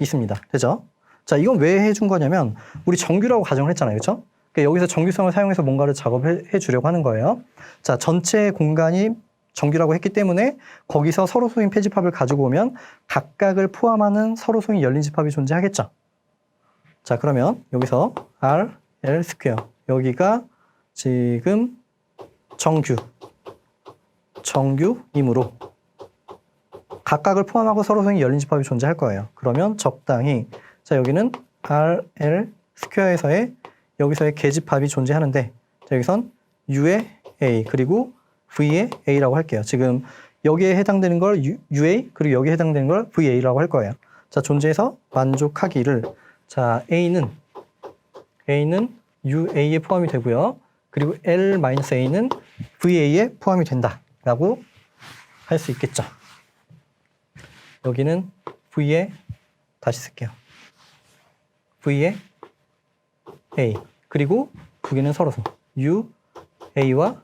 있습니다. 되죠? 자, 이건 왜 해준 거냐면 우리 정규라고 가정을 했잖아요. 그렇죠? 그러니까 여기서 정규성을 사용해서 뭔가를 작업해 주려고 하는 거예요. 자, 전체 공간이 정규라고 했기 때문에 거기서 서로소인 폐집합을 가지고 오면 각각을 포함하는 서로소인 열린 집합이 존재하겠죠. 자, 그러면 여기서 R, L 스퀘어 여기가 지금 정규이므로 각각을 포함하고 서로소인 열린 집합이 존재할 거예요. 그러면 적당히 자, 여기는 R, L 스퀘어에서의 여기서의 계집합이 존재하는데 자, 여기선 U의 A 그리고 V의 A라고 할게요. 지금 여기에 해당되는 걸 UA 그리고 여기에 해당되는 걸 VA라고 할 거예요. 자, 존재해서 만족하기를 자, A는 UA에 포함이 되고요. 그리고 L-A는 VA에 포함이 된다라고 할 수 있겠죠. 여기는 V에 다시 쓸게요. V에 A 그리고 두 개는 서로소 UA와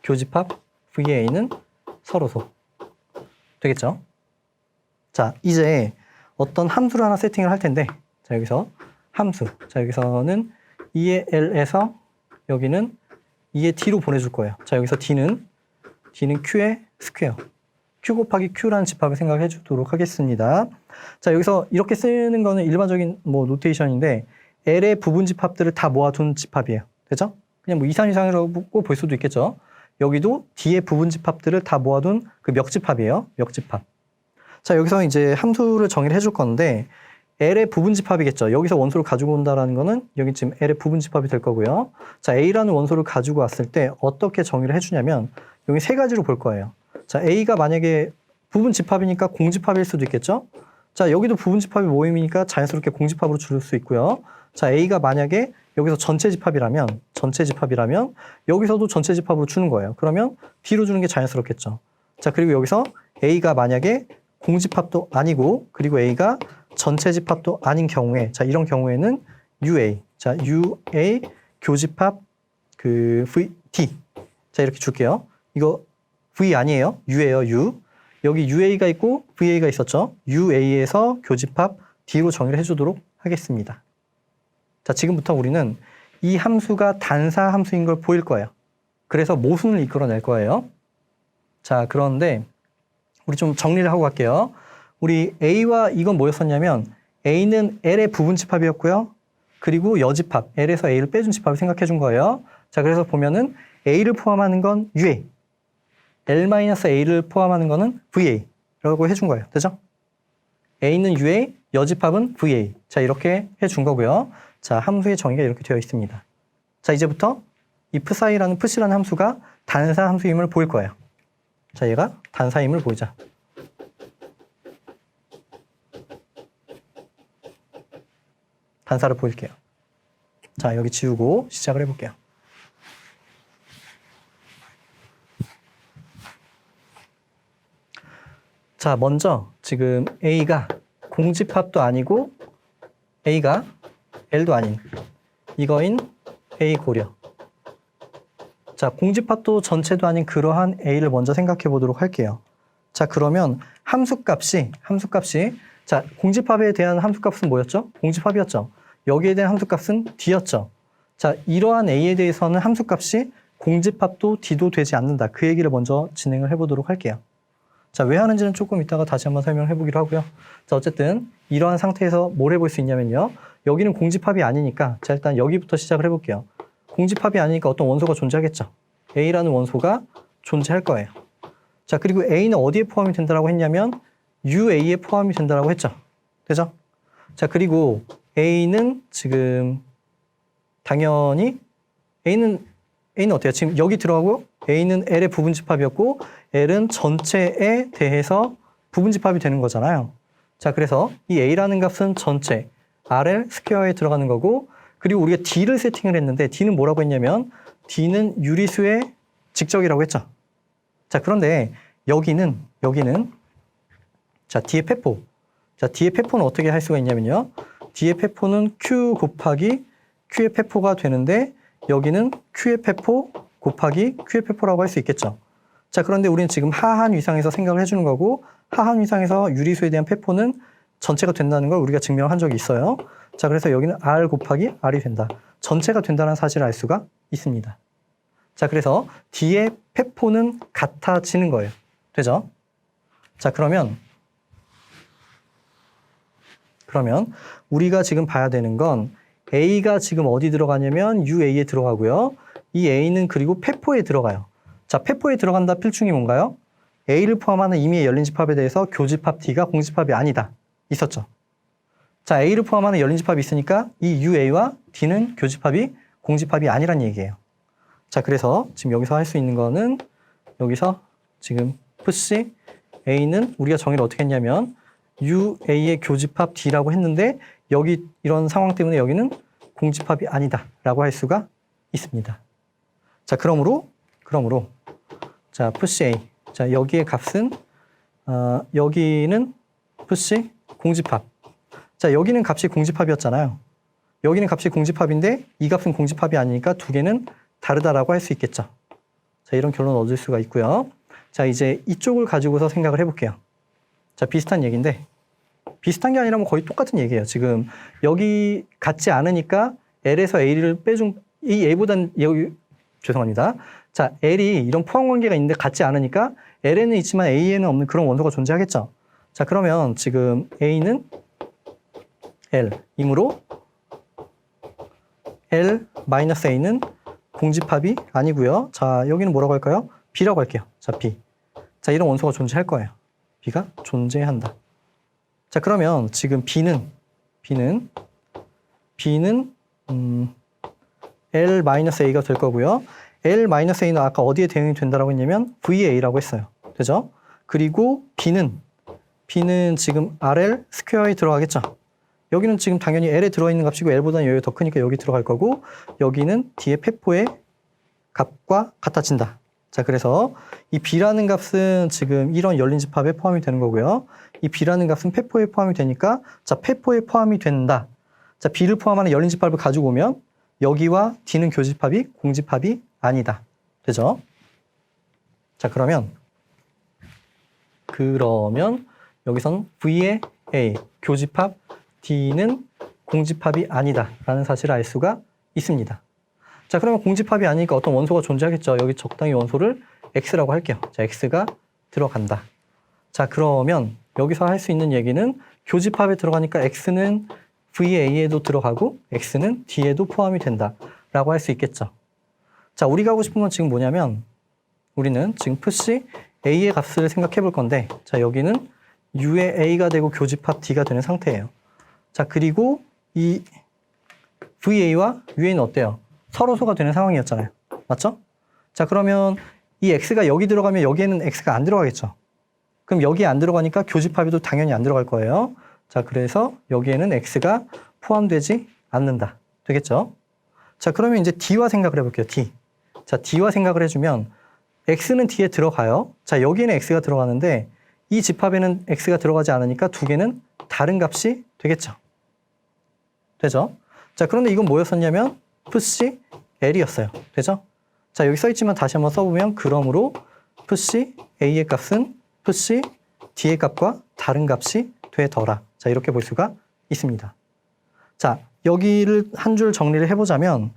교집합 VA는 서로소 되겠죠? 자, 이제 어떤 함수를 하나 세팅을 할 텐데 자, 여기서 함수 자, 여기서는 2의 L에서 여기는 2의 D로 보내줄 거예요. 자, 여기서 D는 Q의 스퀘어 Q 곱하기 Q라는 집합을 생각해 주도록 하겠습니다. 자, 여기서 이렇게 쓰는 거는 일반적인 노테이션인데 L의 부분 집합들을 다 모아둔 집합이에요. 되죠? 그냥 이상이라고 볼 수도 있겠죠. 여기도 D의 부분 집합들을 다 모아둔 그 멱집합이에요. 멱집합. 자, 여기서 이제 함수를 정의를 해줄 건데 L의 부분 집합이겠죠. 여기서 원소를 가지고 온다라는 거는 여기 지금 L의 부분 집합이 될 거고요. 자, A라는 원소를 가지고 왔을 때 어떻게 정의를 해주냐면 여기 세 가지로 볼 거예요. 자, A가 만약에 부분 집합이니까 공집합일 수도 있겠죠. 자, 여기도 부분 집합이 모임이니까 자연스럽게 공집합으로 줄 수 있고요. 자, A가 만약에 여기서 전체 집합이라면 여기서도 전체 집합으로 주는 거예요. 그러면 D로 주는 게 자연스럽겠죠. 자, 그리고 여기서 A가 만약에 공집합도 아니고 그리고 A가 전체 집합도 아닌 경우에 자, 이런 경우에는 UA 자, UA 교집합 D 자, 이렇게 줄게요. 이거 V 아니에요. U예요. U. 여기 UA가 있고 VA가 있었죠. UA에서 교집합 D로 정의를 해주도록 하겠습니다. 자, 지금부터 우리는 이 함수가 단사 함수인 걸 보일 거예요. 그래서 모순을 이끌어낼 거예요. 자, 그런데 우리 좀 정리를 하고 갈게요. 우리 A와 이건 뭐였었냐면 A는 L의 부분 집합이었고요. 그리고 여집합, L에서 A를 빼준 집합을 생각해 준 거예요. 자, 그래서 보면은 A를 포함하는 건 UA, L-A를 포함하는 거는 VA라고 해준 거예요. 되죠? A는 UA, 여집합은 VA. 자, 이렇게 해준 거고요. 자, 함수의 정의가 이렇게 되어 있습니다. 자, 이제부터 이 psi라는 함수가 단사 함수임을 보일 거예요. 자, 얘가 단사임을 보이자. 단사를 보일게요. 자, 여기 지우고 시작을 해볼게요. 자, 먼저 지금 A가 공집합도 아니고 A가 L도 아닌 이거인 A 고려. 자, 공집합도 전체도 아닌 그러한 A를 먼저 생각해 보도록 할게요. 자, 그러면 함수값이 자, 공집합에 대한 함수값은 뭐였죠? 공집합이었죠. 여기에 대한 함수값은 D였죠. 자, 이러한 A에 대해서는 함수값이 공집합도 D도 되지 않는다. 그 얘기를 먼저 진행을 해보도록 할게요. 자, 왜 하는지는 조금 이따가 다시 한번 설명해 보기로 하고요. 자, 어쨌든 이러한 상태에서 뭘 해볼 수 있냐면요. 여기는 공집합이 아니니까 자, 일단 여기부터 시작을 해볼게요. 공집합이 아니니까 어떤 원소가 존재하겠죠. A라는 원소가 존재할 거예요. 자, 그리고 A는 어디에 포함이 된다라고 했냐면 UA에 포함이 된다라고 했죠. 되죠? 자, 그리고 A는 지금 당연히 A는 어때요? 지금 여기 들어가고 A는 L의 부분집합이었고 L은 전체에 대해서 부분집합이 되는 거잖아요. 자, 그래서 이 A라는 값은 전체 RL 스퀘어에 들어가는 거고, 그리고 우리가 D를 세팅을 했는데 D는 뭐라고 했냐면 D는 유리수의 직적이라고 했죠. 자, 그런데 여기는 자, D의 폐포. 자, D의 폐포는 어떻게 할 수가 있냐면요. D의 폐포는 Q 곱하기 Q의 폐포가 되는데 여기는 Q의 폐포 곱하기 Q의 폐포라고 할 수 있겠죠. 자, 그런데 우리는 지금 하한 위상에서 생각을 해주는 거고, 하한 위상에서 유리수에 대한 폐포는 전체가 된다는 걸 우리가 증명한 적이 있어요. 자, 그래서 여기는 R 곱하기 R이 된다. 전체가 된다는 사실을 알 수가 있습니다. 자, 그래서 D의 폐포는 같아지는 거예요. 되죠? 자, 그러면 우리가 지금 봐야 되는 건 A가 지금 어디 들어가냐면 UA에 들어가고요. 이 A는 그리고 폐포에 들어가요. 자, 폐포에 들어간다 필충이 뭔가요? A를 포함하는 임의의 열린 집합에 대해서 교집합 D가 공집합이 아니다. 있었죠. 자, A를 포함하는 열린 집합이 있으니까 이 UA와 D는 교집합이 공집합이 아니란 얘기예요. 자, 그래서 지금 여기서 할 수 있는 거는 여기서 지금 푸시 A는 우리가 정의를 어떻게 했냐면 UA의 교집합 D라고 했는데 여기 이런 상황 때문에 여기는 공집합이 아니다 라고 할 수가 있습니다. 자, 그러므로 자, 푸시 A. 자, 여기의 값은 여기는 푸시 공집합. 자, 여기는 값이 공집합이었잖아요. 여기는 값이 공집합인데 이 값은 공집합이 아니니까 두 개는 다르다라고 할 수 있겠죠. 자, 이런 결론 얻을 수가 있고요. 자, 이제 이쪽을 가지고서 생각을 해볼게요. 자, 비슷한 얘기인데 비슷한 게 아니라 뭐 거의 똑같은 얘기예요. 지금 여기 같지 않으니까 L에서 A를 빼준 이 A보단 여기 죄송합니다. 자, L이 이런 포함 관계가 있는데 같지 않으니까 L에는 있지만 A에는 없는 그런 원소가 존재하겠죠. 자, 그러면 지금 A는 L이므로 L-A는 공집합이 아니고요. 자, 여기는 뭐라고 할까요? B라고 할게요. 자, B. 자, 이런 원소가 존재할 거예요. B가 존재한다. 자, 그러면 지금 B는 L-A가 될 거고요. L-A는 아까 어디에 대응이 된다라고 했냐면 VA라고 했어요. 되죠? 그리고 B는 지금 RL 스퀘어에 들어가겠죠? 여기는 지금 당연히 L에 들어있는 값이고 L보다는 여기가 더 크니까 여기 들어갈 거고, 여기는 D의 폐포의 값과 같아진다. 자, 그래서 이 B라는 값은 지금 이런 열린 집합에 포함이 되는 거고요. 이 B라는 값은 폐포에 포함이 되니까, 자, 폐포에 포함이 된다. 자, B를 포함하는 열린 집합을 가지고 오면 여기와 D는 교집합이 공집합이 아니다. 되죠? 자, 그러면 여기선 V의 A, 교집합 D는 공집합이 아니다 라는 사실을 알 수가 있습니다. 자, 그러면 공집합이 아니니까 어떤 원소가 존재하겠죠. 여기 적당히 원소를 X라고 할게요. 자, X가 들어간다. 자, 그러면 여기서 할 수 있는 얘기는 교집합에 들어가니까 X는 VA에도 들어가고 X는 D에도 포함이 된다 라고 할 수 있겠죠. 자, 우리가 하고 싶은 건 지금 뭐냐면 우리는 지금 푸시 A의 값을 생각해 볼 건데, 자, 여기는 U의 A가 되고 교집합 D가 되는 상태예요. 자, 그리고 이 VA와 UA는 어때요? 서로소가 되는 상황이었잖아요. 맞죠? 자, 그러면 이 X가 여기 들어가면 여기에는 X가 안 들어가겠죠. 그럼 여기에 안 들어가니까 교집합에도 당연히 안 들어갈 거예요. 자, 그래서 여기에는 X가 포함되지 않는다. 되겠죠? 자, 그러면 이제 D와 생각을 해볼게요. D. 자, D와 생각을 해주면 X는 D에 들어가요. 자, 여기에는 X가 들어가는데 이 집합에는 X가 들어가지 않으니까 두 개는 다른 값이 되겠죠. 되죠? 자, 그런데 이건 뭐였었냐면 푸시 L이었어요. 되죠? 자, 여기 써있지만 다시 한번 써보면 그러므로 푸시 A의 값은 푸시 D의 값과 다른 값이 되더라. 자, 이렇게 볼 수가 있습니다. 자, 여기를 한 줄 정리를 해보자면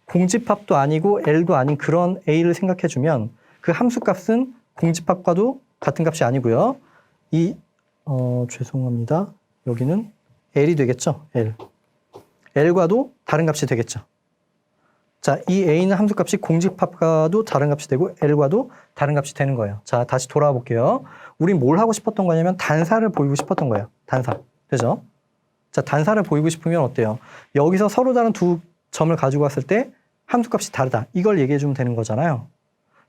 공집합도 아니고 L도 아닌 그런 A를 생각해주면 그 함수값은 공집합과도 같은 값이 아니고요. 죄송합니다. 여기는 L이 되겠죠? L과도 다른 값이 되겠죠. 자, 이 A는 함수값이 공집합과도 다른 값이 되고 L과도 다른 값이 되는 거예요. 자, 다시 돌아와 볼게요. 우린 뭘 하고 싶었던 거냐면 단사를 보이고 싶었던 거예요. 단사. 되죠? 자, 단사를 보이고 싶으면 어때요? 여기서 서로 다른 두 점을 가지고 왔을 때 함수값이 다르다. 이걸 얘기해 주면 되는 거잖아요.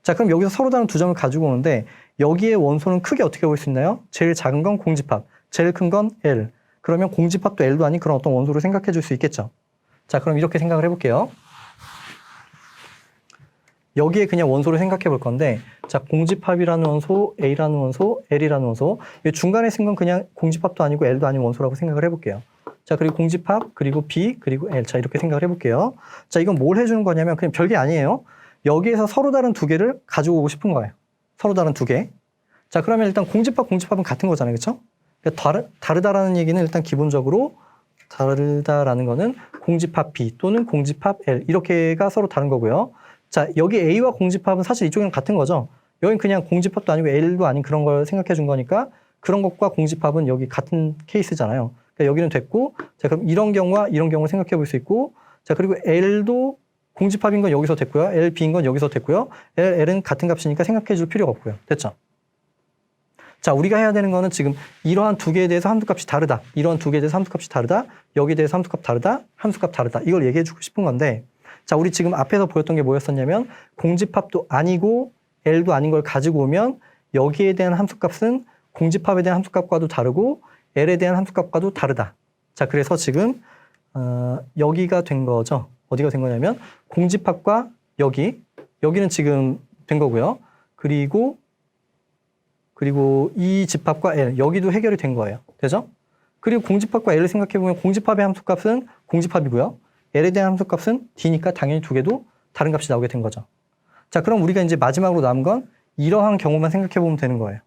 자, 그럼 여기서 서로 다른 두 점을 가지고 오는데 여기에 원소는 크게 어떻게 볼 수 있나요? 제일 작은 건 공집합, 제일 큰 건 L. 그러면 공집합도 L도 아닌 그런 어떤 원소를 생각해 줄 수 있겠죠. 자, 그럼 이렇게 생각을 해볼게요. 여기에 그냥 원소를 생각해 볼 건데, 자, 공집합이라는 원소, A라는 원소, L이라는 원소, 이 중간에 쓴 건 그냥 공집합도 아니고 L도 아닌 원소라고 생각을 해볼게요. 자, 그리고 공집합, 그리고 B, 그리고 L. 자, 이렇게 생각을 해볼게요. 자, 이건 뭘 해주는 거냐면 그냥 별게 아니에요. 여기에서 서로 다른 두 개를 가지고 오고 싶은 거예요. 서로 다른 두 개. 자, 그러면 일단 공집합, 공집합은 같은 거잖아요. 그렇죠? 그러니까 다르다라는 얘기는 일단 기본적으로 다르다라는 거는 공집합 B 또는 공집합 L 이렇게가 서로 다른 거고요. 자, 여기 A와 공집합은 사실 이쪽이랑 같은 거죠. 여긴 그냥 공집합도 아니고 L도 아닌 그런 걸 생각해 준 거니까 그런 것과 공집합은 여기 같은 케이스잖아요. 그러니까 여기는 됐고, 자, 그럼 이런 경우와 이런 경우를 생각해 볼 수 있고, 자, 그리고 L도 공집합인 건 여기서 됐고요. L, B인 건 여기서 됐고요. L은 같은 값이니까 생각해 줄 필요가 없고요. 됐죠? 자, 우리가 해야 되는 거는 지금 이러한 두 개에 대해서 함수값이 다르다. 이러한 두 개에 대해서 함수값이 다르다. 여기에 대해서 함수값 다르다. 함수값 다르다. 이걸 얘기해 주고 싶은 건데, 자, 우리 지금 앞에서 보였던 게 뭐였었냐면 공집합도 아니고 L도 아닌 걸 가지고 오면 여기에 대한 함수값은 공집합에 대한 함수값과도 다르고 L에 대한 함수값과도 다르다. 자, 그래서 지금 여기가 된 거죠. 어디가 된 거냐면 공집합과 여기는 지금 된 거고요. 그리고 이 집합과 L, 여기도 해결이 된 거예요. 되죠? 그리고 공집합과 L을 생각해보면 공집합의 함수값은 공집합이고요. L에 대한 함수값은 D니까 당연히 두 개도 다른 값이 나오게 된 거죠. 자, 그럼 우리가 이제 마지막으로 남은 건 이러한 경우만 생각해보면 되는 거예요.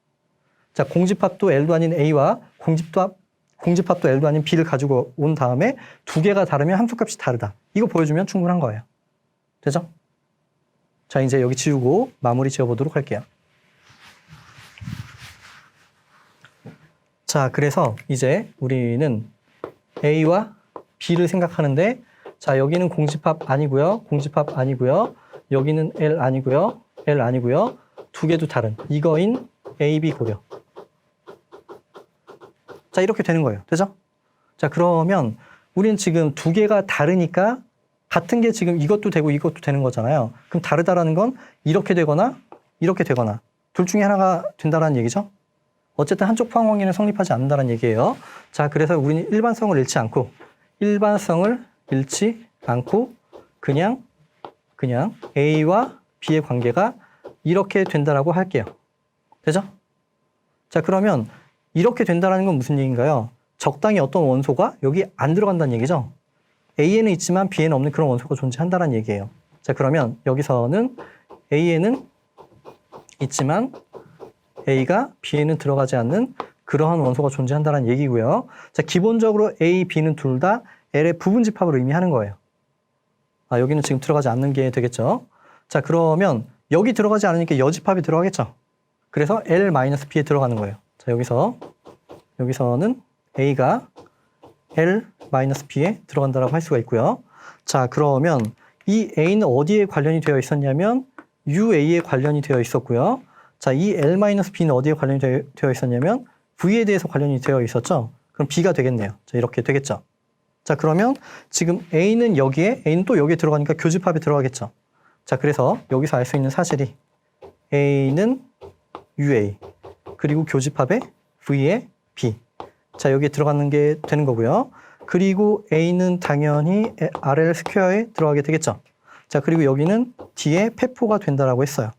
자, 공집합도 L도 아닌 A와 공집합도 L도 아닌 B를 가지고 온 다음에 두 개가 다르면 함수값이 다르다. 이거 보여주면 충분한 거예요. 되죠? 자, 이제 여기 지우고 마무리 지어보도록 할게요. 자, 그래서 이제 우리는 A와 B를 생각하는데, 자, 여기는 공집합 아니고요. 공집합 아니고요. 여기는 L 아니고요. L 아니고요. 두 개도 다른 이거인 A, B 고려. 자, 이렇게 되는 거예요. 되죠? 자, 그러면 우리는 지금 두 개가 다르니까 같은 게 지금 이것도 되고 이것도 되는 거잖아요. 그럼 다르다라는 건 이렇게 되거나 이렇게 되거나 둘 중에 하나가 된다라는 얘기죠. 어쨌든 한쪽 포항 관계는 성립하지 않는다는 얘기예요. 자, 그래서 우리는 일반성을 잃지 않고 그냥 A와 B의 관계가 이렇게 된다라고 할게요. 되죠? 자, 그러면 이렇게 된다라는 건 무슨 얘기인가요? 적당히 어떤 원소가 여기 안 들어간다는 얘기죠. A에는 있지만 B에는 없는 그런 원소가 존재한다는 얘기예요. 자, 그러면 여기서는 A에는 있지만 A가 B에는 들어가지 않는 그러한 원소가 존재한다는 얘기고요. 자, 기본적으로 A, B는 둘 다 L의 부분 집합을 의미하는 거예요. 아, 여기는 지금 들어가지 않는 게 되겠죠. 자, 그러면 여기 들어가지 않으니까 여집합이 들어가겠죠. 그래서 L-B에 들어가는 거예요. 자, 여기서는 A가 L-B에 들어간다라고 할 수가 있고요. 자, 그러면 이 A는 어디에 관련이 되어 있었냐면 UA에 관련이 되어 있었고요. 자, 이 L-B는 어디에 관련이 되어 있었냐면 V에 대해서 관련이 되어 있었죠. 그럼 B가 되겠네요. 자, 이렇게 되겠죠. 자, 그러면 지금 A는 또 여기에 들어가니까 교집합에 들어가겠죠. 자, 그래서 여기서 알 수 있는 사실이 A는 UA, 그리고 교집합에 V에 B. 자, 여기에 들어가는 게 되는 거고요. 그리고 A는 당연히 RL 스퀘어에 들어가게 되겠죠. 자, 그리고 여기는 D에 페포가 된다라고 했어요.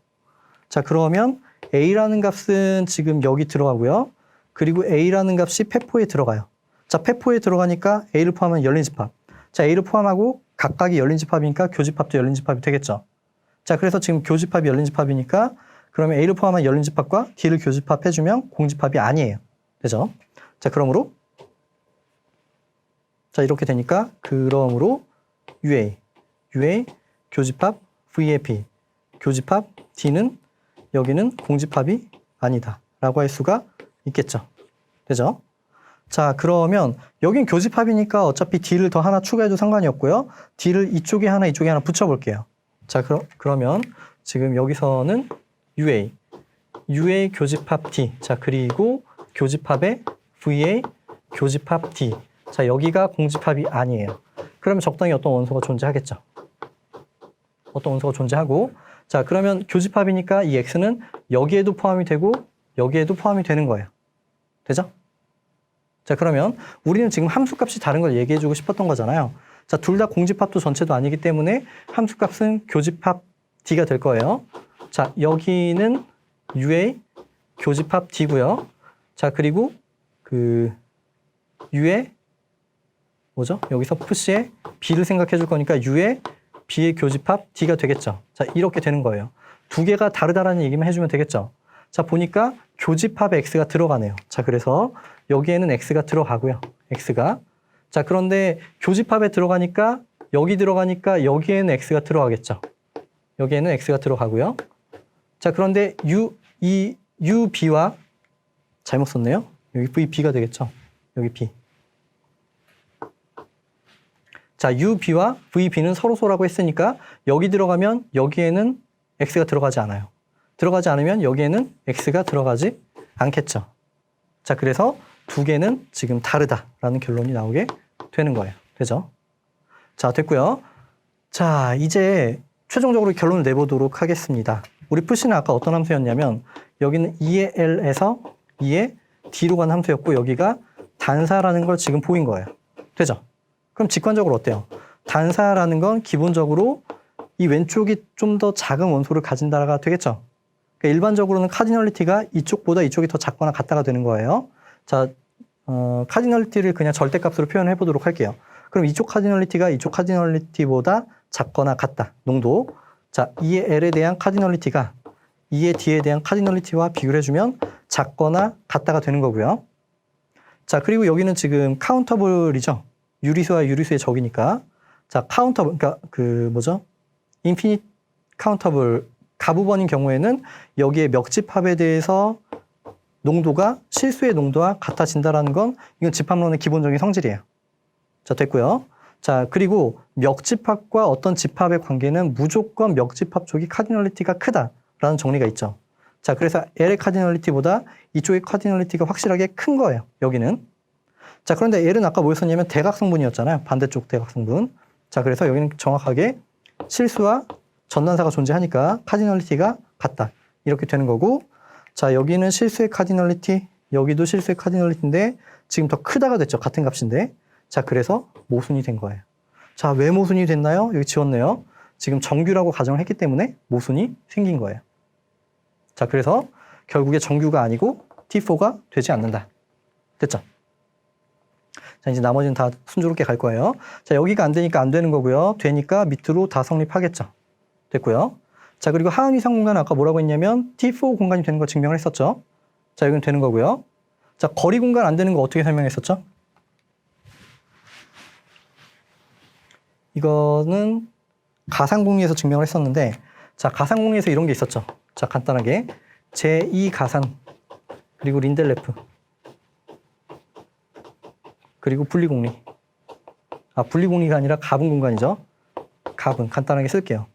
자, 그러면 A라는 값은 지금 여기 들어가고요. 그리고 A라는 값이 페포에 들어가요. 자, 페포에 들어가니까 A를 포함한 열린 집합. 자, A를 포함하고 각각이 열린 집합이니까 교집합도 열린 집합이 되겠죠. 자, 그래서 지금 교집합이 열린 집합이니까 그러면 A를 포함한 열린 집합과 D를 교집합해주면 공집합이 아니에요. 되죠? 자, 그러므로 자, 이렇게 되니까 그러므로 UA 교집합 V에 B, 교집합 D는 여기는 공집합이 아니다 라고 할 수가 있겠죠. 되죠? 자, 그러면 여긴 교집합이니까 어차피 D를 더 하나 추가해도 상관이 없고요. D를 이쪽에 하나 붙여볼게요. 자, 그러면 지금 여기서는 UA 교집합 D. 자, 그리고 교집합에 VA 교집합 D. 자, 여기가 공집합이 아니에요. 그러면 적당히 어떤 원소가 존재하겠죠. 어떤 원소가 존재하고, 자, 그러면 교집합이니까 이 x는 여기에도 포함이 되고 여기에도 포함이 되는 거예요. 되죠? 자, 그러면 우리는 지금 함수값이 다른 걸 얘기해주고 싶었던 거잖아요. 자, 둘 다 공집합도 전체도 아니기 때문에 함수값은 교집합 D가 될 거예요. 자, 여기는 U의 교집합 D고요. 자, 그리고 그 U의 뭐죠? 여기서 푸시의 B를 생각해 줄 거니까 U의 B의 교집합 D가 되겠죠. 자, 이렇게 되는 거예요. 두 개가 다르다라는 얘기만 해주면 되겠죠. 자, 보니까 교집합에 X가 들어가네요. 자, 그래서 여기에는 X가 들어가고요. X가. 자, 그런데 교집합에 들어가니까 여기 들어가니까 여기에는 X가 들어가겠죠. 여기에는 X가 들어가고요. 자, 그런데 이 UB와 잘못 썼네요. 여기 VB가 되겠죠. 여기 B. 자, UB와 VB는 서로소라고 했으니까 여기 들어가면 여기에는 X가 들어가지 않아요. 들어가지 않으면 여기에는 X가 들어가지 않겠죠. 자, 그래서 두 개는 지금 다르다라는 결론이 나오게 되는 거예요. 되죠? 자, 됐고요. 자, 이제 최종적으로 결론을 내보도록 하겠습니다. 우리 푸시는 아까 어떤 함수였냐면 여기는 2의 L에서 2의 D로 간 함수였고 여기가 단사라는 걸 지금 보인 거예요. 되죠? 그럼 직관적으로 어때요? 단사라는 건 기본적으로 이 왼쪽이 좀 더 작은 원소를 가진다가 되겠죠? 그러니까 일반적으로는 카디널리티가 이쪽보다 이쪽이 더 작거나 같다가 되는 거예요. 자, 카디널리티를 그냥 절대값으로 표현해 보도록 할게요. 그럼 이쪽 카디널리티가 이쪽 카디널리티보다 작거나 같다. 농도. 자, 2의 L에 대한 카디널리티가 2의 D에 대한 카디널리티와 비교를 해주면 작거나 같다가 되는 거고요. 자, 그리고 여기는 지금 카운터블이죠. 유리수와 유리수의 적이니까. 자, 카운터블, 그러니까 그 뭐죠? 인피니트 카운터블 가부번인 경우에는 여기에 멱집합에 대해서 농도가 실수의 농도와 같아진다라는 건 이건 집합론의 기본적인 성질이에요. 자, 됐고요. 자, 그리고 멱집합과 어떤 집합의 관계는 무조건 멱집합 쪽이 카디널리티가 크다라는 정리가 있죠. 자, 그래서 L의 카디널리티보다 이쪽의 카디널리티가 확실하게 큰 거예요. 여기는. 자, 그런데 L은 아까 뭐였었냐면 대각성분이었잖아요. 반대쪽 대각성분. 자, 그래서 여기는 정확하게 실수와 전단사가 존재하니까 카디널리티가 같다. 이렇게 되는 거고, 자, 여기는 실수의 카디널리티, 여기도 실수의 카디널리티인데 지금 더 크다가 됐죠. 같은 값인데. 자, 그래서 모순이 된 거예요. 자, 왜 모순이 됐나요? 여기 지웠네요. 지금 정규라고 가정을 했기 때문에 모순이 생긴 거예요. 자, 그래서 결국에 정규가 아니고 T4가 되지 않는다. 됐죠? 자, 이제 나머지는 다 순조롭게 갈 거예요. 자, 여기가 안 되니까 안 되는 거고요. 되니까 밑으로 다 성립하겠죠. 됐고요. 자, 그리고 하은 이상 공간은 아까 뭐라고 했냐면 T4 공간이 되는 거 증명을 했었죠. 자, 여기는 되는 거고요. 자, 거리 공간 안 되는 거 어떻게 설명했었죠? 이거는 가상공리에서 증명을 했었는데, 자, 가상공리에서 이런 게 있었죠. 자, 간단하게 제2가산 그리고 린델레프 그리고 분리공리. 아, 분리공리가 아니라 가분 공간이죠. 가분 간단하게 쓸게요.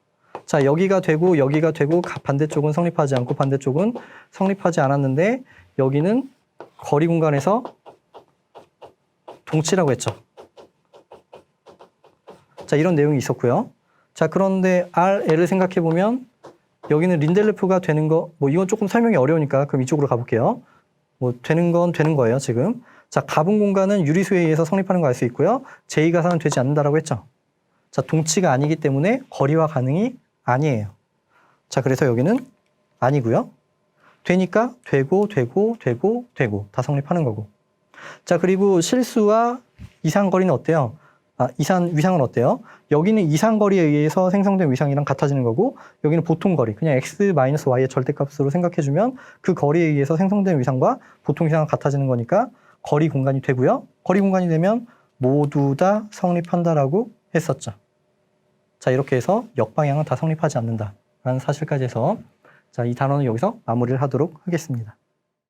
자, 여기가 되고 반대쪽은 성립하지 않고 반대쪽은 성립하지 않았는데 여기는 거리 공간에서 동치라고 했죠. 자, 이런 내용이 있었고요. 자, 그런데 RL을 생각해 보면 여기는 린델레프가 되는 거, 뭐 이건 조금 설명이 어려우니까 그럼 이쪽으로 가볼게요. 뭐 되는 건 되는 거예요, 지금. 자, 가분 공간은 유리수에 의해서 성립하는 거 알 수 있고요. 제2가산은 되지 않는다라고 했죠. 자, 동치가 아니기 때문에 거리와 가능이 아니에요. 자, 그래서 여기는 아니고요. 되니까 되고 다 성립하는 거고. 자, 그리고 실수와 이상거리는 어때요? 아, 위상은 어때요? 여기는 이상거리에 의해서 생성된 위상이랑 같아지는 거고 여기는 보통거리, 그냥 x-y의 절대값으로 생각해주면 그 거리에 의해서 생성된 위상과 보통 위상은 같아지는 거니까 거리 공간이 되고요. 거리 공간이 되면 모두 다 성립한다라고 했었죠. 자, 이렇게 해서 역방향은 다 성립하지 않는다라는 사실까지 해서 자, 이 단원은 여기서 마무리를 하도록 하겠습니다.